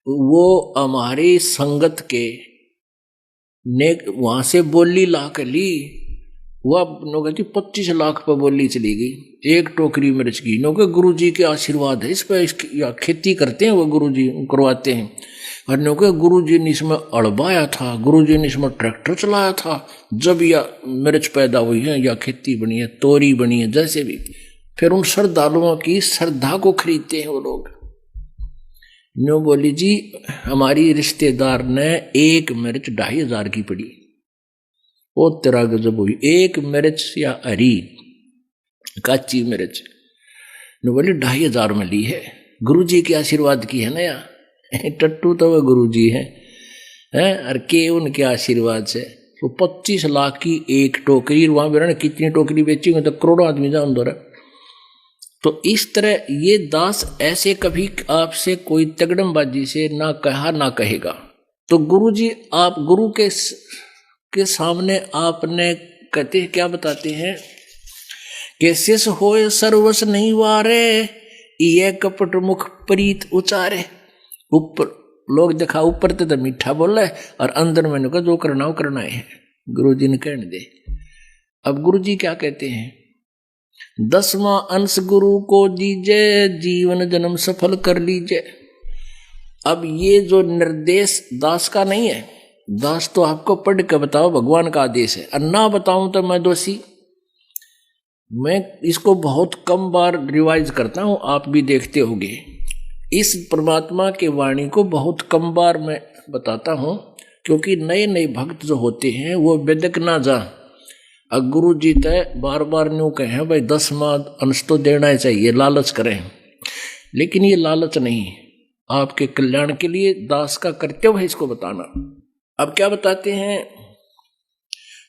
वो हमारी संगत के ने वहां से बोली ला कर ली, वह कहती 25 लाख पर बोली चली गई एक टोकरी मिर्च की। नो के गुरु जी के आशीर्वाद है इस पर, या खेती करते हैं वो गुरु जी करवाते हैं। और नो के गुरु जी ने इसमें अड़बाया था, गुरु जी ने इसमें ट्रैक्टर चलाया था जब यह मिर्च पैदा हुई है या खेती बनी है, तोरी बनी है, जैसे भी। फिर उन श्रद्धालुओं की श्रद्धा को खरीदते हैं वो लोग। नो बोली जी हमारी रिश्तेदार ने एक मिर्च 2500 की पड़ी। वो तेरा गजब हुई, एक मिर्च या हरी कच्ची मिर्च। नो बोली 2500 में ली है, गुरु जी के आशीर्वाद की है ना या टट्टू तो वह गुरु जी है और के उनके आशीर्वाद से। तो 25 लाख की एक टोकरी, वहां बेरा कितनी टोकरी बेची तो करोड़ों आदमी जान दो रहा। तो इस तरह ये दास ऐसे कभी आपसे कोई तगड़मबाजी से ना कहा ना कहेगा। तो गुरु जी आप गुरु के सामने आपने कहते क्या बताते हैं कि शिष होए सर्वस नहीं वारे, ये कपट मुख प्रीत उचारे। ऊपर लोग देखा ऊपर तो मीठा बोला है और अंदर मैंने कहा जो करना हो करना है, गुरु जी ने कहने दे। अब गुरु जी क्या कहते हैं, 10वां अंश गुरु को दीजे, जीवन जन्म सफल कर लीजिए। अब ये जो निर्देश दास का नहीं है, दास तो आपको पढ़ के बताओ भगवान का आदेश है, और ना बताऊं तो मैं दोषी। मैं इसको बहुत कम बार रिवाइज करता हूं, आप भी देखते होंगे। इस परमात्मा के वाणी को बहुत कम बार मैं बताता हूं, क्योंकि नए नए भक्त जो होते हैं वो बेदक ना जा। अब गुरु जी तय बार बार न्यू कहें भाई 10वां अंश तो देना ही चाहिए, लालच करें, लेकिन ये लालच नहीं, आपके कल्याण के लिए दास का कर्तव्य है इसको बताना। अब क्या बताते हैं,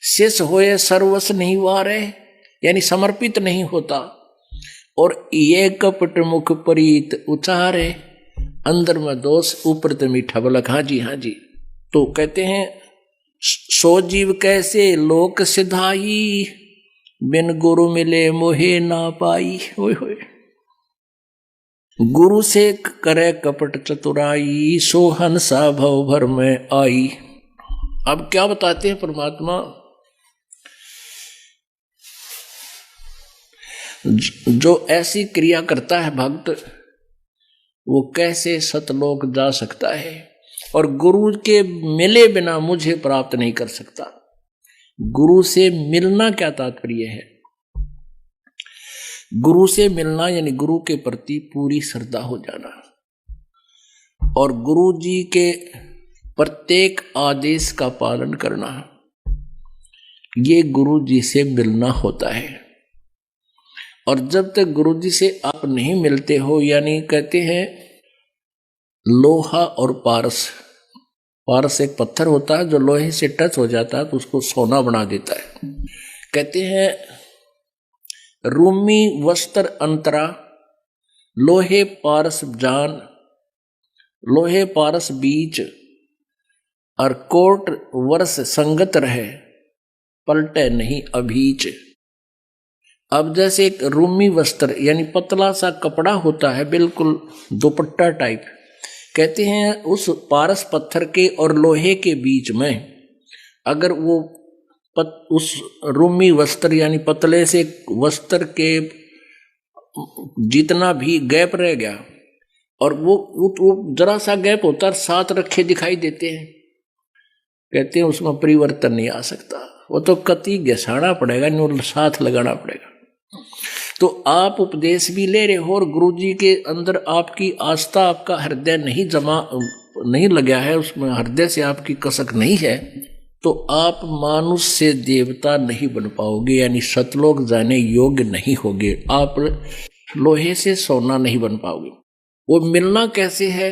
शेष होए सर्वस नहीं वारे, यानी समर्पित नहीं होता, और ये कपट मुख परीत उचारे, अंदर में दोष ऊपर तो मीठा बोला। हाँ जी हाँ जी। तो कहते हैं सो जीव कैसे लोक सिधाई, बिन गुरु मिले मोहे ना पाई। होय होय, गुरु से करे कपट चतुराई, सो हंसा भव भर में आई। अब क्या बताते हैं परमात्मा, जो ऐसी क्रिया करता है भक्त, वो कैसे सतलोक जा सकता है, और गुरु के मिले बिना मुझे प्राप्त नहीं कर सकता। गुरु से मिलना क्या तात्पर्य है, गुरु से मिलना यानी गुरु के प्रति पूरी श्रद्धा हो जाना, और गुरु जी के प्रत्येक आदेश का पालन करना, ये गुरु जी से मिलना होता है। और जब तक गुरु जी से आप नहीं मिलते हो, यानी कहते हैं लोहा और पारस, पारस एक पत्थर होता है जो लोहे से टच हो जाता है तो उसको सोना बना देता है। कहते हैं रूमी वस्त्र अंतरा, लोहे पारस जान, लोहे पारस बीच, और कोट वर्ष संगत रहे, पलटे नहीं अभीच। अब जैसे एक रूमी वस्त्र यानी पतला सा कपड़ा होता है, बिल्कुल दुपट्टा टाइप, कहते हैं उस पारस पत्थर के और लोहे के बीच में अगर वो उस रूमी वस्त्र यानी पतले से वस्त्र के जितना भी गैप रह गया, और वो जरा सा गैप होता है, साथ रखे दिखाई देते हैं, कहते हैं उसमें परिवर्तन नहीं आ सकता, वो तो कति घसाना पड़ेगा, साथ लगाना पड़ेगा। तो आप उपदेश भी ले रहे हो और गुरु जी के अंदर आपकी आस्था, आपका हृदय नहीं लगा है, उसमें हृदय से आपकी कसक नहीं है, तो आप मानुष से देवता नहीं बन पाओगे, यानी सतलोक जाने योग्य नहीं होगे, आप लोहे से सोना नहीं बन पाओगे। वो मिलना कैसे है,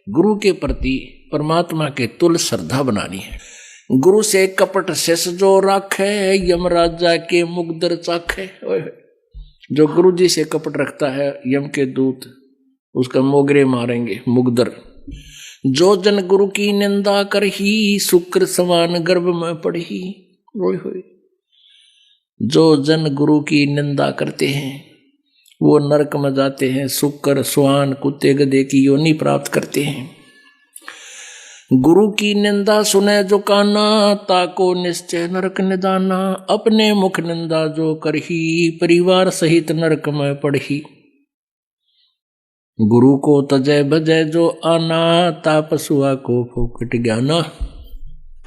गुरु के प्रति परमात्मा के तुल्य श्रद्धा बनानी है। गुरु से कपट शेष जो राखे, यमराजा के मुग्दर चाखे। जो गुरु जी से कपट रखता है यम के दूत उसका मोगरे मारेंगे मुगदर। जो जन गुरु की निंदा कर ही शुक्र समान गर्भ में पड़ही। रोई हुई जो जन गुरु की निंदा करते हैं वो नरक में जाते हैं, शुक्र स्वान कुत्ते गधे की योनि प्राप्त करते हैं। गुरु की निंदा सुने जो काना ताको निश्चय नरक निदाना। अपने मुख निंदा जो करही परिवार सहित नरक में पड़ही। गुरु को तजय भजय जो आना तापसुआ को फोकट ज्ञाना।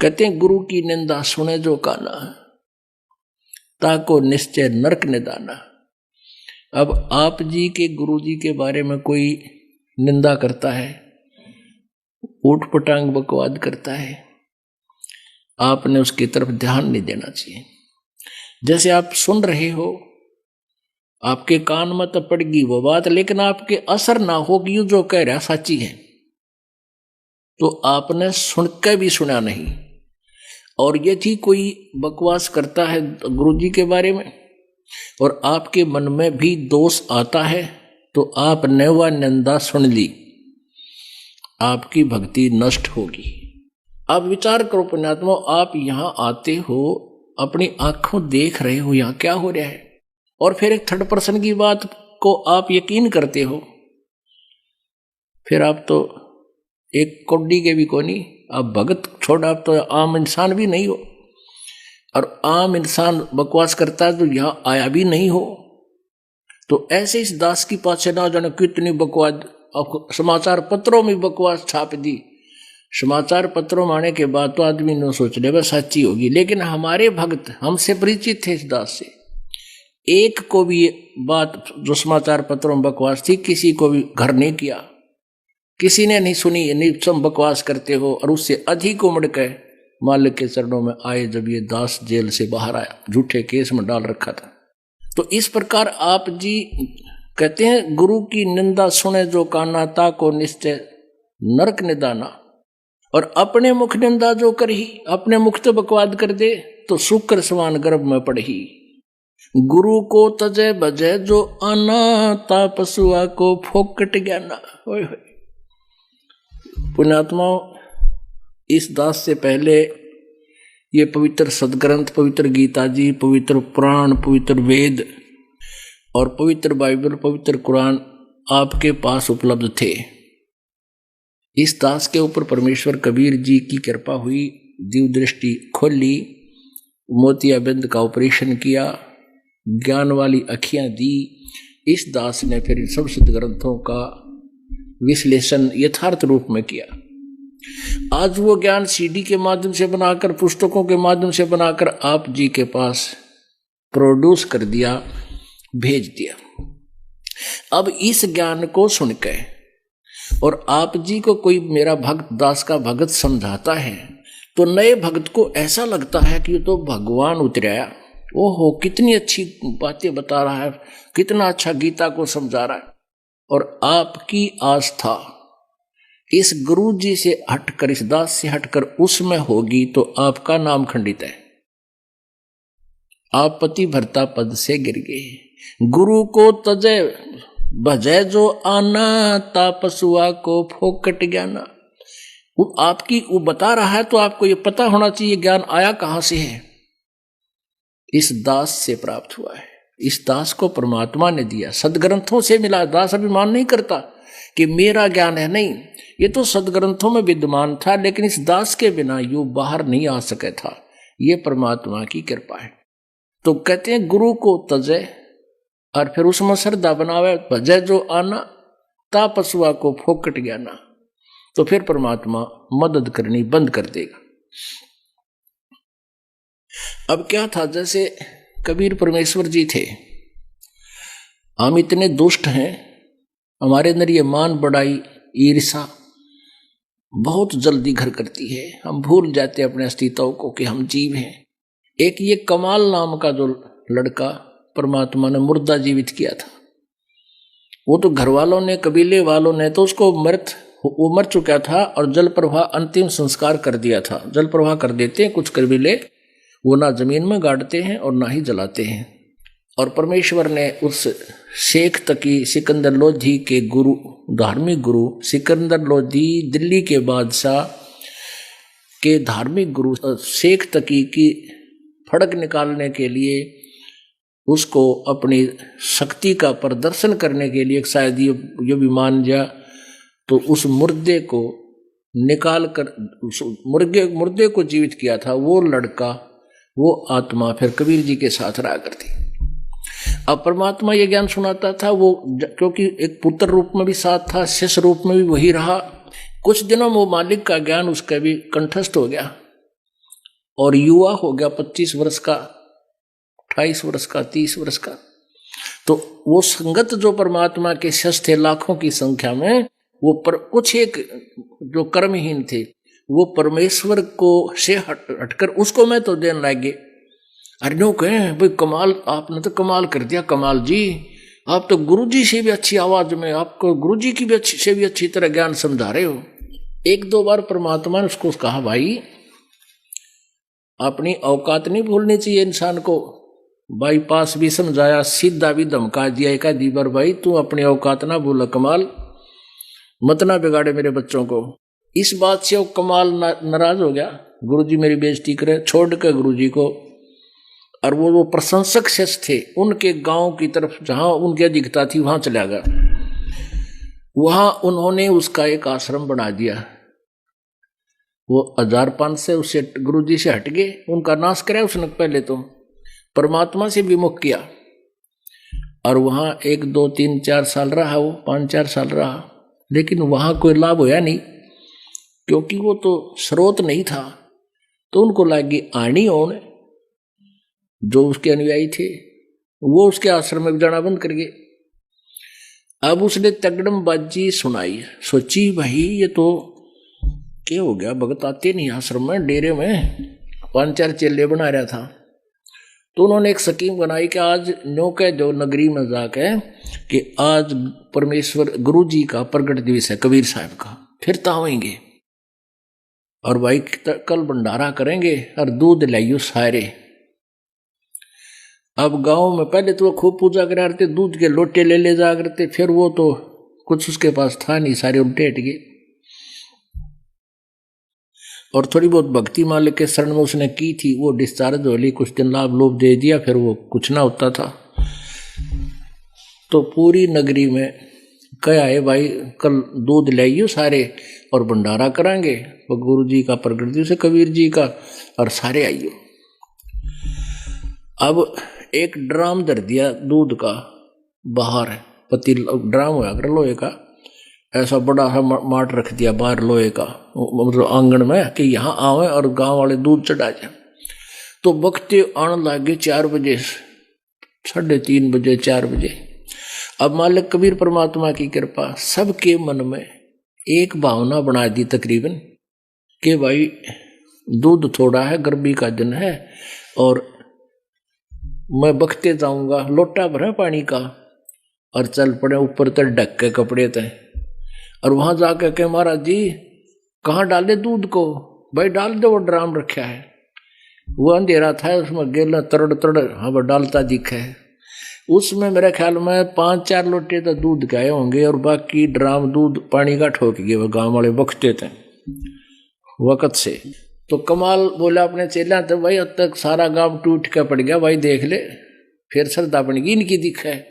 कहते हैं गुरु की निंदा सुने जो काना ताको निश्चय नरक निदाना। अब आप जी के गुरु जी के बारे में कोई निंदा करता है, ऊट पटांग बकवाद करता है, आपने उसकी तरफ ध्यान नहीं देना चाहिए। जैसे आप सुन रहे हो, आपके कान में तो पड़गी वो बात, लेकिन आपके असर ना होगी जो कह रहा सच्ची है, तो आपने सुनकर भी सुना नहीं। और यदि कोई बकवास करता है गुरुजी के बारे में और आपके मन में भी दोष आता है, तो आपने वह निंदा सुन ली, आपकी भक्ति नष्ट होगी। आप विचार करो पुण्यात्मा, आप यहां आते हो, अपनी आंखों देख रहे हो यहां क्या हो रहा है, और फिर एक थर्ड पर्सन की बात को आप यकीन करते हो, फिर आप तो एक कौड़ी के भी को नहीं, आप भगत छोड़, आप तो आम इंसान भी नहीं हो। और आम इंसान बकवास करता है तो यहां आया भी नहीं हो, तो ऐसे इस दास की पाछे ना जाने कितनी बकवास, समाचार पत्रों में बकवास छाप दी। समाचार पत्रों में आने के बाद तो आदमी ने सोच ले बस सच्ची होगी, लेकिन हमारे भक्त हमसे परिचित थे इस दास से, एक को भी बात जो समाचार पत्रों में बकवास थी किसी को भी घर नहीं किया, किसी ने नहीं सुनी, नहीं सब बकवास करते हो। और उससे अधिक उमड़ के मालिक के चरणों में आए जब ये दास जेल से बाहर आया, झूठे केस में डाल रखा था। तो इस प्रकार आप जी कहते हैं गुरु की निंदा सुने जो काना ताको निश्चय नरक निदाना। और अपने मुख निंदा जो करही, अपने मुख तो बकवाद कर दे तो शुक्र समान गर्भ में पड़ही। गुरु को तजय बजय जो आना तापसुआ को फोकट ज्ञाना। पुण्यात्माओं, इस दास से पहले ये पवित्र सदग्रंथ, पवित्र गीता जी, पवित्र पुराण, पवित्र वेद और पवित्र बाइबल, पवित्र कुरान आपके पास उपलब्ध थे। इस दास के ऊपर परमेश्वर कबीर जी की कृपा हुई, दिव्य दृष्टि खोली, मोतियाबिंद का ऑपरेशन किया, ज्ञान वाली अखियां दी। इस दास ने फिर सब सदग्रंथों का विश्लेषण यथार्थ रूप में किया। आज वो ज्ञान सीडी के माध्यम से बनाकर, पुस्तकों के माध्यम से बनाकर आप जी के पास प्रोड्यूस कर दिया, भेज दिया। अब इस ज्ञान को सुनकर और आप जी को कोई मेरा भक्त दास का भगत समझाता है तो नए भक्त को ऐसा लगता है कि ये तो भगवान उतराया, ओहो कितनी अच्छी बातें बता रहा है, कितना अच्छा गीता को समझा रहा है। और आपकी आस्था इस गुरु जी से हटकर, इस दास से हटकर उसमें होगी तो आपका नाम खंडित है, आप पति भरता पद से गिर गए। गुरु को तजय भजय जो आना तापसुआ को फोकट ज्ञाना। वो आपकी वो बता रहा है तो आपको ये पता होना चाहिए ज्ञान आया कहां से है, इस दास से प्राप्त हुआ है। इस दास को परमात्मा ने दिया, सदग्रंथों से मिला। दास अभिमान नहीं करता कि मेरा ज्ञान है, नहीं, ये तो सदग्रंथों में विद्यमान था, लेकिन इस दास के बिना यू बाहर नहीं आ सके था। ये परमात्मा की कृपा है। तो कहते हैं गुरु को तजय और फिर उसमें श्रद्धा बनावे, भजय जो आना तापसुआ को फोकट ज्ञाना, तो फिर परमात्मा मदद करनी बंद कर देगा। अब क्या था, जैसे कबीर परमेश्वर जी थे, हम इतने दुष्ट हैं, हमारे अंदर ये मान बढ़ाई ईर्षा बहुत जल्दी घर करती है, हम भूल जाते अपने अस्तित्व को कि हम जीव हैं। एक ये कमाल नाम का जो लड़का परमात्मा ने मुर्दा जीवित किया था, वो तो घर वालों ने, कबीले वालों ने तो उसको वो मर चुका था और जल प्रवाह अंतिम संस्कार कर दिया था। जल प्रवाह कर देते हैं कुछ कबीले, वो ना जमीन में गाड़ते हैं और ना ही जलाते हैं। और परमेश्वर ने उस शेख तकी सिकंदर लोधी के गुरु, धार्मिक गुरु सिकंदर लोधी दिल्ली के बादशाह के धार्मिक गुरु शेख तकी की फड़क निकालने के लिए, उसको अपनी शक्ति का प्रदर्शन करने के लिए शायद ये भी मान जा, तो उस मुर्दे को निकाल कर मुर्दे को जीवित किया था। वो लड़का, वो आत्मा फिर कबीर जी के साथ रहा करती। अब परमात्मा ये ज्ञान सुनाता था, वो क्योंकि एक पुत्र रूप में भी साथ था, शिष्य रूप में भी वही रहा। कुछ दिनों में वो मालिक का ज्ञान उसका भी कंठस्थ हो गया और युवा हो गया, 25 वर्ष का, 28 वर्ष का, 30 वर्ष का। तो वो संगत जो परमात्मा के शिष्य थे लाखों की संख्या में, वो कुछ एक जो कर्महीन थे, वो परमेश्वर को से हटकर उसको मैं तो देने लगे। अरे नो कहें भाई कमाल, आपने तो कमाल कर दिया कमाल जी, आप तो गुरुजी से भी अच्छी आवाज में, आपको गुरुजी की भी से भी अच्छी तरह ज्ञान समझा रहे हो। एक दो बार परमात्मा ने उसको कहा, भाई अपनी औकात नहीं भूलनी चाहिए इंसान को। बाईपास भी समझाया, सीधा भी धमका दिया एक आधी बार, भाई तू अपनी औकात ना भूल, कमाल मत ना बिगाड़े मेरे बच्चों को। इस बात से वो कमाल नाराज हो गया, गुरुजी मेरी बेइज्जती करे, छोड़ के गुरुजी को। और वो प्रशंसक शिष्य थे, उनके गांव की तरफ जहां उनकी अधिकता थी वहां चला गया। वहां उन्होंने उसका एक आश्रम बना दिया। वो 1005 से उससे गुरुजी से हट गए, उनका नाश कराया उसने पहले तो, परमात्मा से विमुख किया। और वहां 1 2 3 4 साल रहा, वो 5-4 साल रहा, लेकिन वहां कोई लाभ होया नहीं, क्योंकि वो तो स्रोत नहीं था। तो उनको लगी आनी होने, जो उसके अनुयायी थे वो उसके आश्रम में जाना बंद कर गए। अब उसने तगड़मबाजी सुनाई, सोची भाई ये तो क्या हो गया, भगत आते नहीं आश्रम में, डेरे में 5-4 चेले बना रहा था। तो उन्होंने एक स्कीम बनाई कि आज नो कह दो नगरी में जाके कि आज परमेश्वर गुरु जी का प्रगट दिवस है, कबीर साहब का, फिर तावेंगे और भाई कल भंडारा करेंगे और दूध लाइयो सारे। अब गांव में पहले तो वो खूब पूजा करा करते, दूध के लोटे ले जा करते, फिर वो तो कुछ उसके पास था नहीं, सारे उल्टे हट गए। और थोड़ी बहुत भक्ति मालिक के शरण में उसने की थी, वो डिस्चार्ज हो ली, कुछ दिन लाभ लोभ दे दिया, फिर वो कुछ ना होता था। तो पूरी नगरी में क्या है भाई, कल दूध लाइयो सारे और भंडारा करांगे, वो गुरु जी का प्रगट दिवस है कबीर जी का, और सारे आइयो। अब एक ड्राम धर दिया दूध का बाहर, पतील ड्राम होया कर लोहे का, ऐसा बड़ा सा माट रख दिया बाहर लोहे का, मतलब आंगन में, कि यहाँ आवे और गांव वाले दूध चढ़ा जाए। तो बकते आने लगे 4 बजे, 3:30 बजे, 4 बजे। अब मालिक कबीर परमात्मा की कृपा, सबके मन में एक भावना बना दी तकरीबन कि भाई दूध थोड़ा है, गर्मी का दिन है, और मैं बकते जाऊंगा, लोटा भरा पानी का, और चल पड़े ऊपर तक ढक के कपड़े थे। और वहां जाकर के महाराज जी कहाँ डाले दूध को, भाई डाल दो, वो ड्राम रखा है। वो अंधेरा था, उसमें गेला तड़ तड़ हाँ डालता दिखा है। उसमें मेरे ख्याल में 5-4 लोटे तो दूध गए होंगे, और बाकी ड्राम दूध पानी का ठोक गए। वो गाँव वाले बकते थे वक़्त से। तो कमाल बोला अपने चेला, तो भाई अब तक सारा गांव टूट के पड़ गया, भाई देख ले, फिर श्रद्धा बन गई इनकी दिखा है,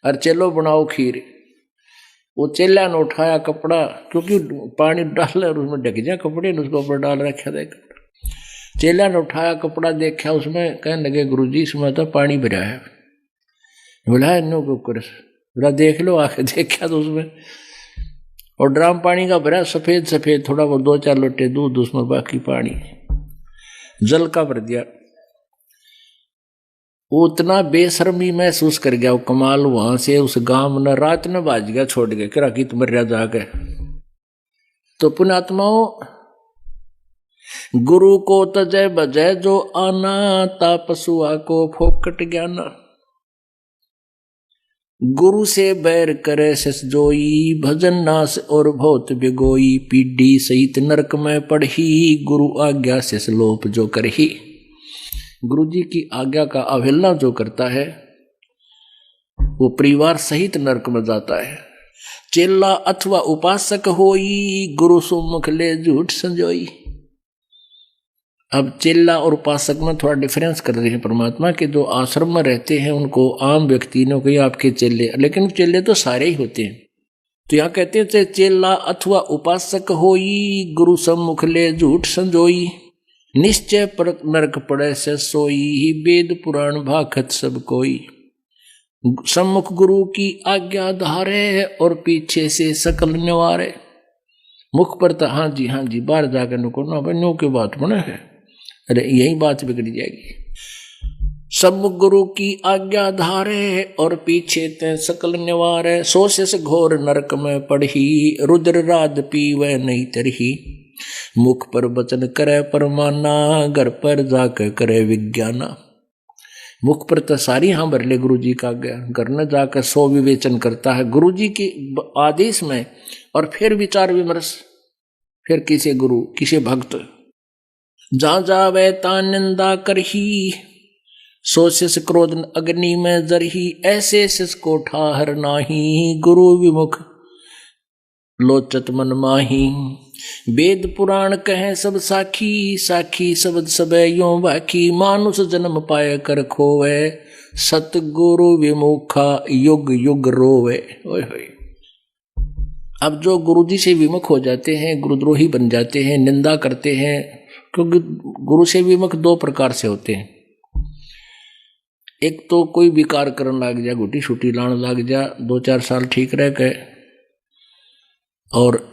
और चलो बनाओ खीर। वो चेला ने उठाया कपड़ा, क्योंकि पानी डाल और उसमें ढक जाए कपड़े ने, उसको ऊपर डाल रखा था कपड़ा। चेला ने उठाया कपड़ा, देखा उसमें, कहने लगे गुरुजी इसमें तो पानी भरा है। बोला नो बोला देख लो, आके देखा तो उसमें, और ड्राम पानी का भरा, सफेद सफेद, थोड़ा बहुत 2-4 लोटे दूध उसमें, बाकी पानी जल का भर दिया। उतना बेशर्मी महसूस कर गया वो कमाल। वहां से उस गांव में रात में बाज गया, छोड़ गया किरा की तुम मर जाके। तो पुण्यात्माओं, गुरु को तजय बजय जो आना, तापसुआ को फोकट ज्ञाना। गुरु से बैर करे सस जोई, भजन नास और बहुत बिगोई। पीढ़ी सहित नरक में पढ़ी, गुरु आज्ञा से लोप जो करही। गुरु जी की आज्ञा का अवहेलना जो करता है वो परिवार सहित नरक में जाता है। चेला अथवा उपासक होई, गुरु सुमुख ले झूठ संजोई। अब चेला और उपासक में थोड़ा डिफरेंस कर रहे हैं परमात्मा के। जो आश्रम में रहते हैं उनको आम व्यक्ति ने कही आपके चेले, लेकिन चेले तो सारे ही होते हैं। तो यहाँ कहते हैं चेला अथवा उपासक होई, गुरु सम्मुख ले झूठ संजोई। निश्चय पर नरक पड़े से सोई, वेद पुराण भाखत सब कोई। सम्मुख गुरु की आज्ञा धारे, और पीछे से सकल निवारे। मुख पर तो हाँ जी बाहर जाकर नुको ना बनो के बात बने है, अरे यही बात बिगड़ जाएगी। सम्मुख गुरु की आज्ञा धारे, और पीछे ते सकल निवारे। सो से घोर नरक में पढ़ी, रुद्र राज पीवे नहीं तरही। मुख पर वचन करे परमाना, घर पर जाकर करे विज्ञाना। मुख पर तो सारी हाँ भर ले गुरु जी का आज्ञा, घर न जाकर सो विवेचन करता है गुरु जी के आदेश में, और फिर विचार विमर्श, फिर किसी गुरु किसी भक्त। जा जावे ता निंदा करही, सो शिष क्रोध अग्नि में जरही। ऐसे शिष को ठाहर नाही, गुरु विमुख लोचत मन माही। वेद पुराण कहे सब साखी, साखी शब्द सबे यों बाकी। मानुष जन्म पाए कर खोवे, सतगुरु विमुखा युग युग रोवे। ओए होए। अब जो गुरुजी से विमुख हो जाते हैं, गुरुद्रोही बन जाते हैं, निंदा करते हैं, क्योंकि गुरु से विमुख दो प्रकार से होते हैं। एक तो कोई विकार करने लग जा, गुटी छुटी लाने लग जा, 2-4 साल ठीक रह गए, और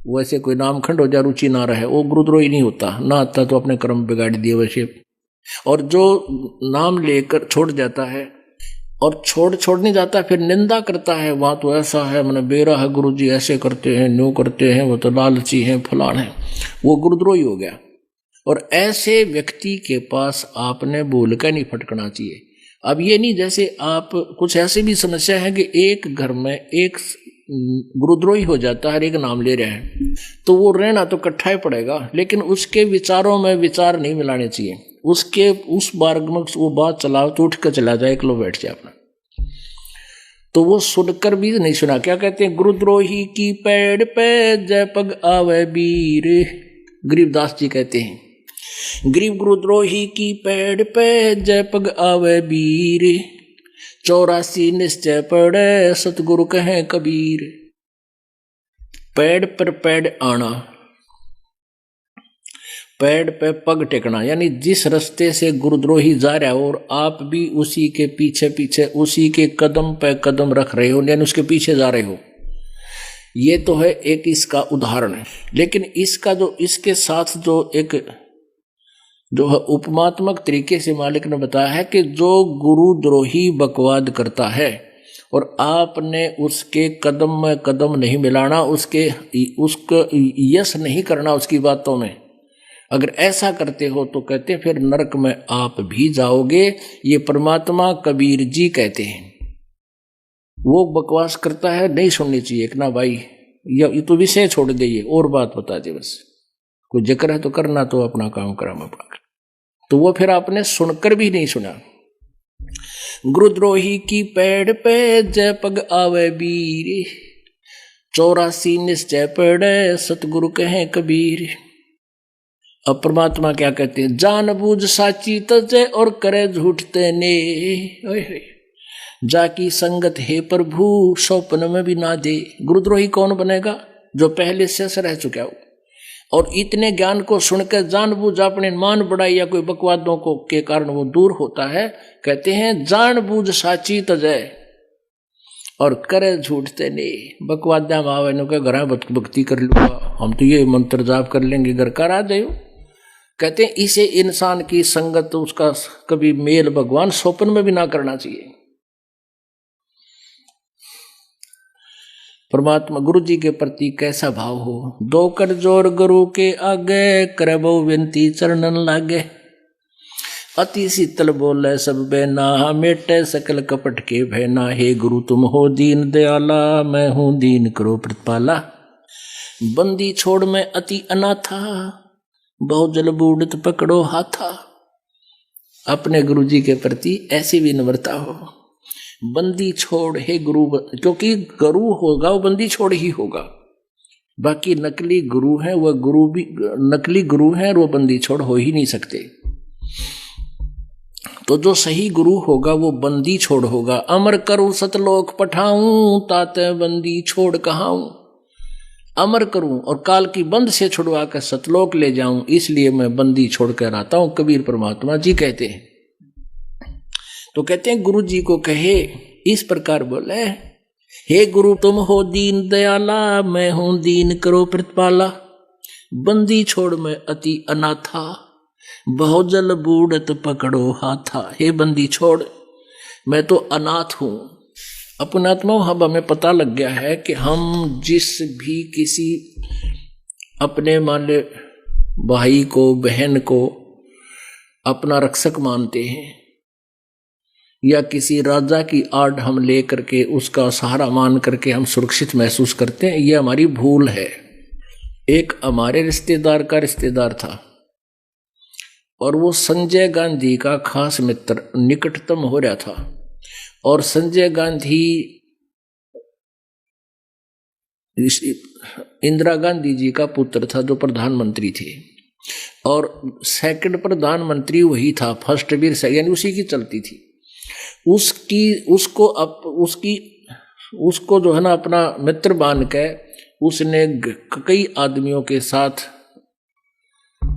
वैसे कोई नाम खंड हो जा, रुचि ना रहे, वो गुरुद्रोही नहीं होता। ना आता तो अपने कर्म बिगाड़ दिए वैसे। और जो नाम लेकर छोड़ जाता है, और छोड़ नहीं जाता, फिर निंदा करता है, वहां तो ऐसा है, मैंने बेरा है, गुरु जी ऐसे करते हैं, न्यू करते हैं, वो तो लालची हैं, फलान है, वो गुरुद्रोही हो गया। और ऐसे व्यक्ति के पास आपने बोल कर नहीं फटकना चाहिए। अब ये नहीं, जैसे आप कुछ ऐसी भी समस्या है कि एक घर में एक गुरुद्रोही हो जाता है, एक नाम ले रहे हैं, तो वो रहना तो इकट्ठा ही पड़ेगा, लेकिन उसके विचारों में विचार नहीं मिलाने चाहिए। उसके उस मार्ग में वो बात चलाओ तो उठ कर चला जाए, एक लो बैठ जाए अपना, तो वो सुनकर भी नहीं सुना। क्या कहते हैं, गुरुद्रोही की पेड़ पे जय पग आवे वीर। गरीबदास जी कहते हैं, गरीब गुरुद्रोही की पेड़ पे जय पग आवे वीर। 84 निश्चय पड़े, सतगुरु कहे कबीर। पेड़ पर पेड़ आना, पेड़ पे पग टेकना, यानी जिस रास्ते से गुरुद्रोही जा रहा हो और आप भी उसी के पीछे पीछे, उसी के कदम पे कदम रख रहे हो, यानी उसके पीछे जा रहे हो। ये तो है एक इसका उदाहरण है। लेकिन इसका जो इसके साथ जो एक जो है उपमात्मक तरीके से मालिक ने बताया है कि जो गुरुद्रोही बकवाद करता है और आपने उसके कदम में कदम नहीं मिलाना, उसको यश नहीं करना उसकी बातों में, अगर ऐसा करते हो तो कहते हैं फिर नरक में आप भी जाओगे। ये परमात्मा कबीर जी कहते हैं। वो बकवास करता है, नहीं सुननी चाहिए कि ना भाई, ये तो विषय छोड़ दे, और बात बता दे, बस कोई जिक्र है तो करना, तो अपना काम करा मैं अपना। तो वो फिर आपने सुनकर भी नहीं सुना। गुरुद्रोही की पेड़ पे जय पग आवे वीर। 84 निश्चय पड़े, सतगुरु कहे कबीर। अब परमात्मा क्या कहते हैं, जान बूझ साची तजय और करे झूठ तेने। जाकी संगत है प्रभु, स्वप्न में भी ना दे। गुरुद्रोही कौन बनेगा, जो पहले से रह चुका हो और इतने ज्ञान को सुनकर जानबूझ अपने मान बढ़ाई या कोई बकवादों को के कारण वो दूर होता है। कहते हैं जानबूझ साची तजय और करे झूठ तेने। बकवादा मावे नो के घर भक्ति कर लूंगा, हम तो ये मंत्र जाप कर लेंगे, घर का आ जाओ। कहते हैं इसे इंसान की संगत, उसका कभी मेल भगवान स्वप्न में भी ना करना चाहिए। परमात्मा गुरु जी के प्रति कैसा भाव हो। दो कर जोर गुरु के आगे, करबो विनती चरणन लागे। अति शीतल बोले सब बेना, मेटे सकल कपट के भैना। हे गुरु तुम हो दीन दयाला, मैं हूं दीन करो प्रतिपाला। बंदी छोड़ मैं अति अनाथा, बहु जल बूढ़त पकड़ो हाथा। अपने गुरु जी के प्रति ऐसी विनम्रता हो। बंदी छोड़ हे गुरु, क्योंकि गुरु होगा वो बंदी छोड़ ही होगा। बाकी नकली गुरु है, वह गुरु भी नकली गुरु है और वो बंदी छोड़ हो ही नहीं सकते। तो जो सही गुरु होगा वो बंदी छोड़ होगा। अमर करूं सतलोक पठाऊं, ताते बंदी छोड़ कहाऊं। अमर करूं और काल की बंद से छुड़वा कर सतलोक ले जाऊं, इसलिए मैं बंदी छोड़ कर आता हूं, कबीर परमात्मा जी कहते हैं। तो कहते हैं गुरु जी को कहे इस प्रकार बोले, हे गुरु तुम हो दीन दयाला, मैं हूं दीन करो प्रतिपाला। बंदी छोड़ मैं अति अनाथा, बहुजल बूढ़त पकड़ो हाथा। हे बंदी छोड़, मैं तो अनाथ हूं। अपनात्मा अब हमें पता लग गया है कि हम जिस भी किसी अपने मान ले भाई को बहन को अपना रक्षक मानते हैं, या किसी राजा की आड़ हम ले करके उसका सहारा मान करके हम सुरक्षित महसूस करते हैं, यह हमारी भूल है। एक हमारे रिश्तेदार का रिश्तेदार था और वो संजय गांधी का खास मित्र, निकटतम हो रहा था। और संजय गांधी इंदिरा गांधी जी का पुत्र था जो प्रधानमंत्री थे, और सेकंड प्रधानमंत्री वही था, फर्स्ट भी यानी उसी की चलती थी। उसको जो है ना अपना मित्र मान के उसने कई आदमियों के साथ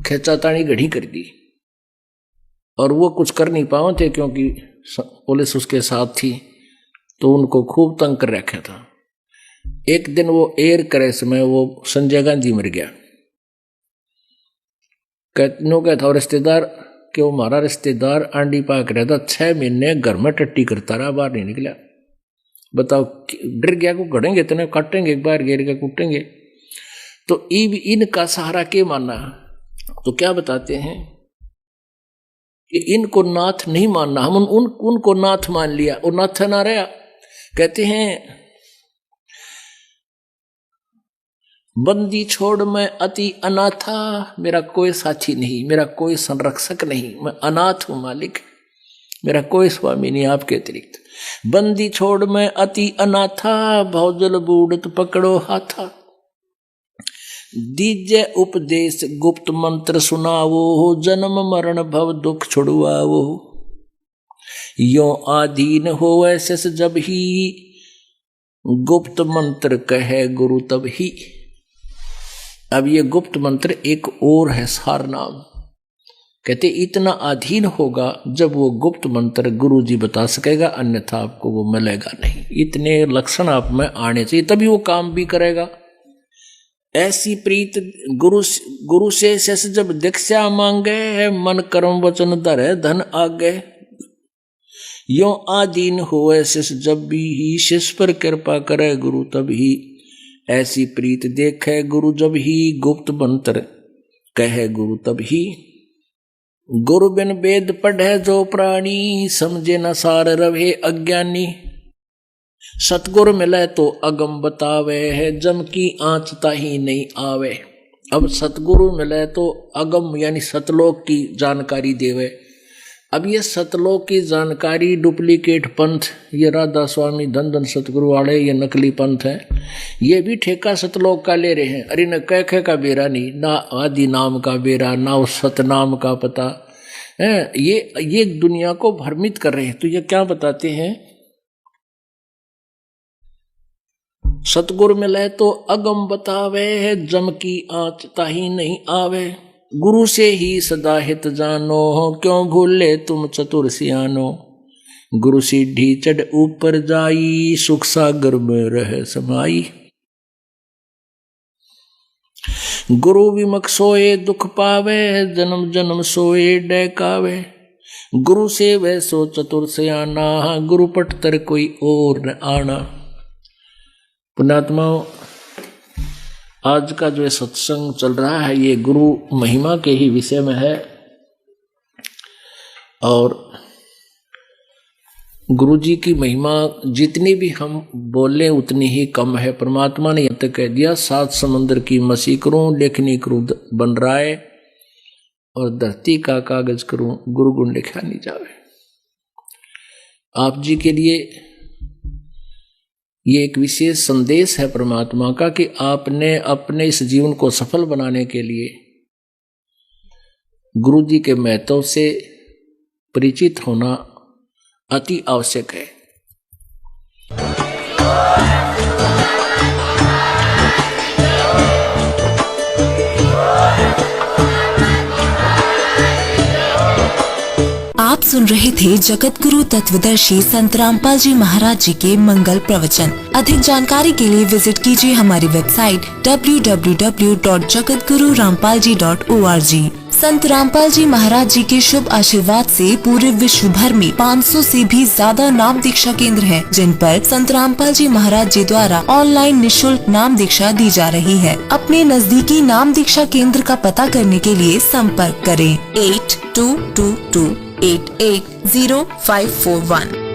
खींचातानी गढ़ी कर दी, और वो कुछ कर नहीं पाए थे क्योंकि पुलिस उसके साथ थी, तो उनको खूब तंग कर रखा था। एक दिन वो एयर क्रैश में वो संजय गांधी मर गया। कहता रिश्तेदार कि वो हमारा रिश्तेदार आंडी पाक रहता, 6 महीने घर में टट्टी करता रहा, बाहर नहीं निकला। बताओ, डर गया को गड़ेंगे इतने काटेंगे, एक बार घेर के कूटेंगे। तो इनका सहारा के मानना, तो क्या बताते हैं कि इनको नाथ नहीं मानना, हम उनको नाथ मान लिया और नाथ ना रहा। कहते हैं बंदी छोड़ मैं अति अनाथा, मेरा कोई साथी नहीं, मेरा कोई संरक्षक नहीं, मैं अनाथ हूं मालिक, मेरा कोई स्वामी नहीं आपके अतिरिक्त। बंदी छोड़ मैं अति अनाथा, बहुजल बूढ़त पकड़ो हाथा। दीजे उपदेश गुप्त मंत्र सुनावो, जन्म मरण भव दुख छुड़वावो। यो आधीन हो ऐसे जब ही, गुप्त मंत्र कहे गुरु तब ही। अब ये गुप्त मंत्र एक और है सार नाम। कहते इतना अधीन होगा जब वो गुप्त मंत्र गुरु जी बता सकेगा, अन्यथा आपको वो मिलेगा नहीं। इतने लक्षण आप में आने चाहिए तभी वो काम भी करेगा। ऐसी प्रीत गुरु से शेष जब दीक्षा मांगे, मन कर्म वचन धरे धन आगे। यो आधीन होए शेष जब भी, शेष पर कृपा करे गुरु तब ही। ऐसी प्रीत देखे गुरु जब ही, गुप्त मंत्र कहे गुरु तब ही। गुरु बिन वेद पढ़े जो प्राणी, समझे न सार रवे अज्ञानी। सतगुरु मिले तो अगम बतावे है, जम की आँच ताही नहीं आवे। अब सतगुरु मिले तो अगम यानी सतलोक की जानकारी देवे। अब ये सतलोक की जानकारी डुप्लीकेट पंथ, ये राधा स्वामी धन धन सतगुरु वाले ये नकली पंथ है, ये भी ठेका सतलोक का ले रहे हैं। अरे न कैखे का बेरा नहीं, ना आदि नाम का बेरा, ना उस सतनाम का पता है। ये दुनिया को भ्रमित कर रहे हैं। तो ये क्या बताते हैं, सतगुरु मिले तो अगम बतावे, जम की आँच ताही नहीं आवे। गुरु से ही सदा हित जानो, क्यों भूले तुम चतुर सियानो। गुरु सीढ़ी चढ़ ऊपर जाई, सुख सागर में रह समाई। गुरु विमुख सोए दुख पावे, जन्म जन्म सोए डैकावे। गुरु से वह सो चतुर सियाना, गुरु पटतर कोई और न आना। पुण्यात्माओं, आज का जो सत्संग चल रहा है ये गुरु महिमा के ही विषय में है, और गुरु जी की महिमा जितनी भी हम बोलें उतनी ही कम है। परमात्मा ने यह तक कह दिया, 7 समंदर की मसी करूं, लेखनी करूं बन राय, और धरती का कागज करूं, गुरु गुण लिखा नहीं जावे। आप जी के लिए ये एक विशेष संदेश है परमात्मा का कि आपने अपने इस जीवन को सफल बनाने के लिए गुरु जी के महत्व से परिचित होना अति आवश्यक है। आप सुन रहे थे जगत गुरु तत्वदर्शी संत रामपाल जी महाराज जी के मंगल प्रवचन। अधिक जानकारी के लिए विजिट कीजिए हमारी वेबसाइट www.jagatgururampalji.org। संत रामपाल जी महाराज जी के शुभ आशीर्वाद से पूरे विश्व भर में 500 से भी ज्यादा नाम दीक्षा केंद्र हैं, जिन पर संत रामपाल जी महाराज जी द्वारा ऑनलाइन निशुल्क नाम दीक्षा दी जा रही है। अपने नजदीकी नाम दीक्षा केंद्र का पता करने के लिए संपर्क करें 8222880541।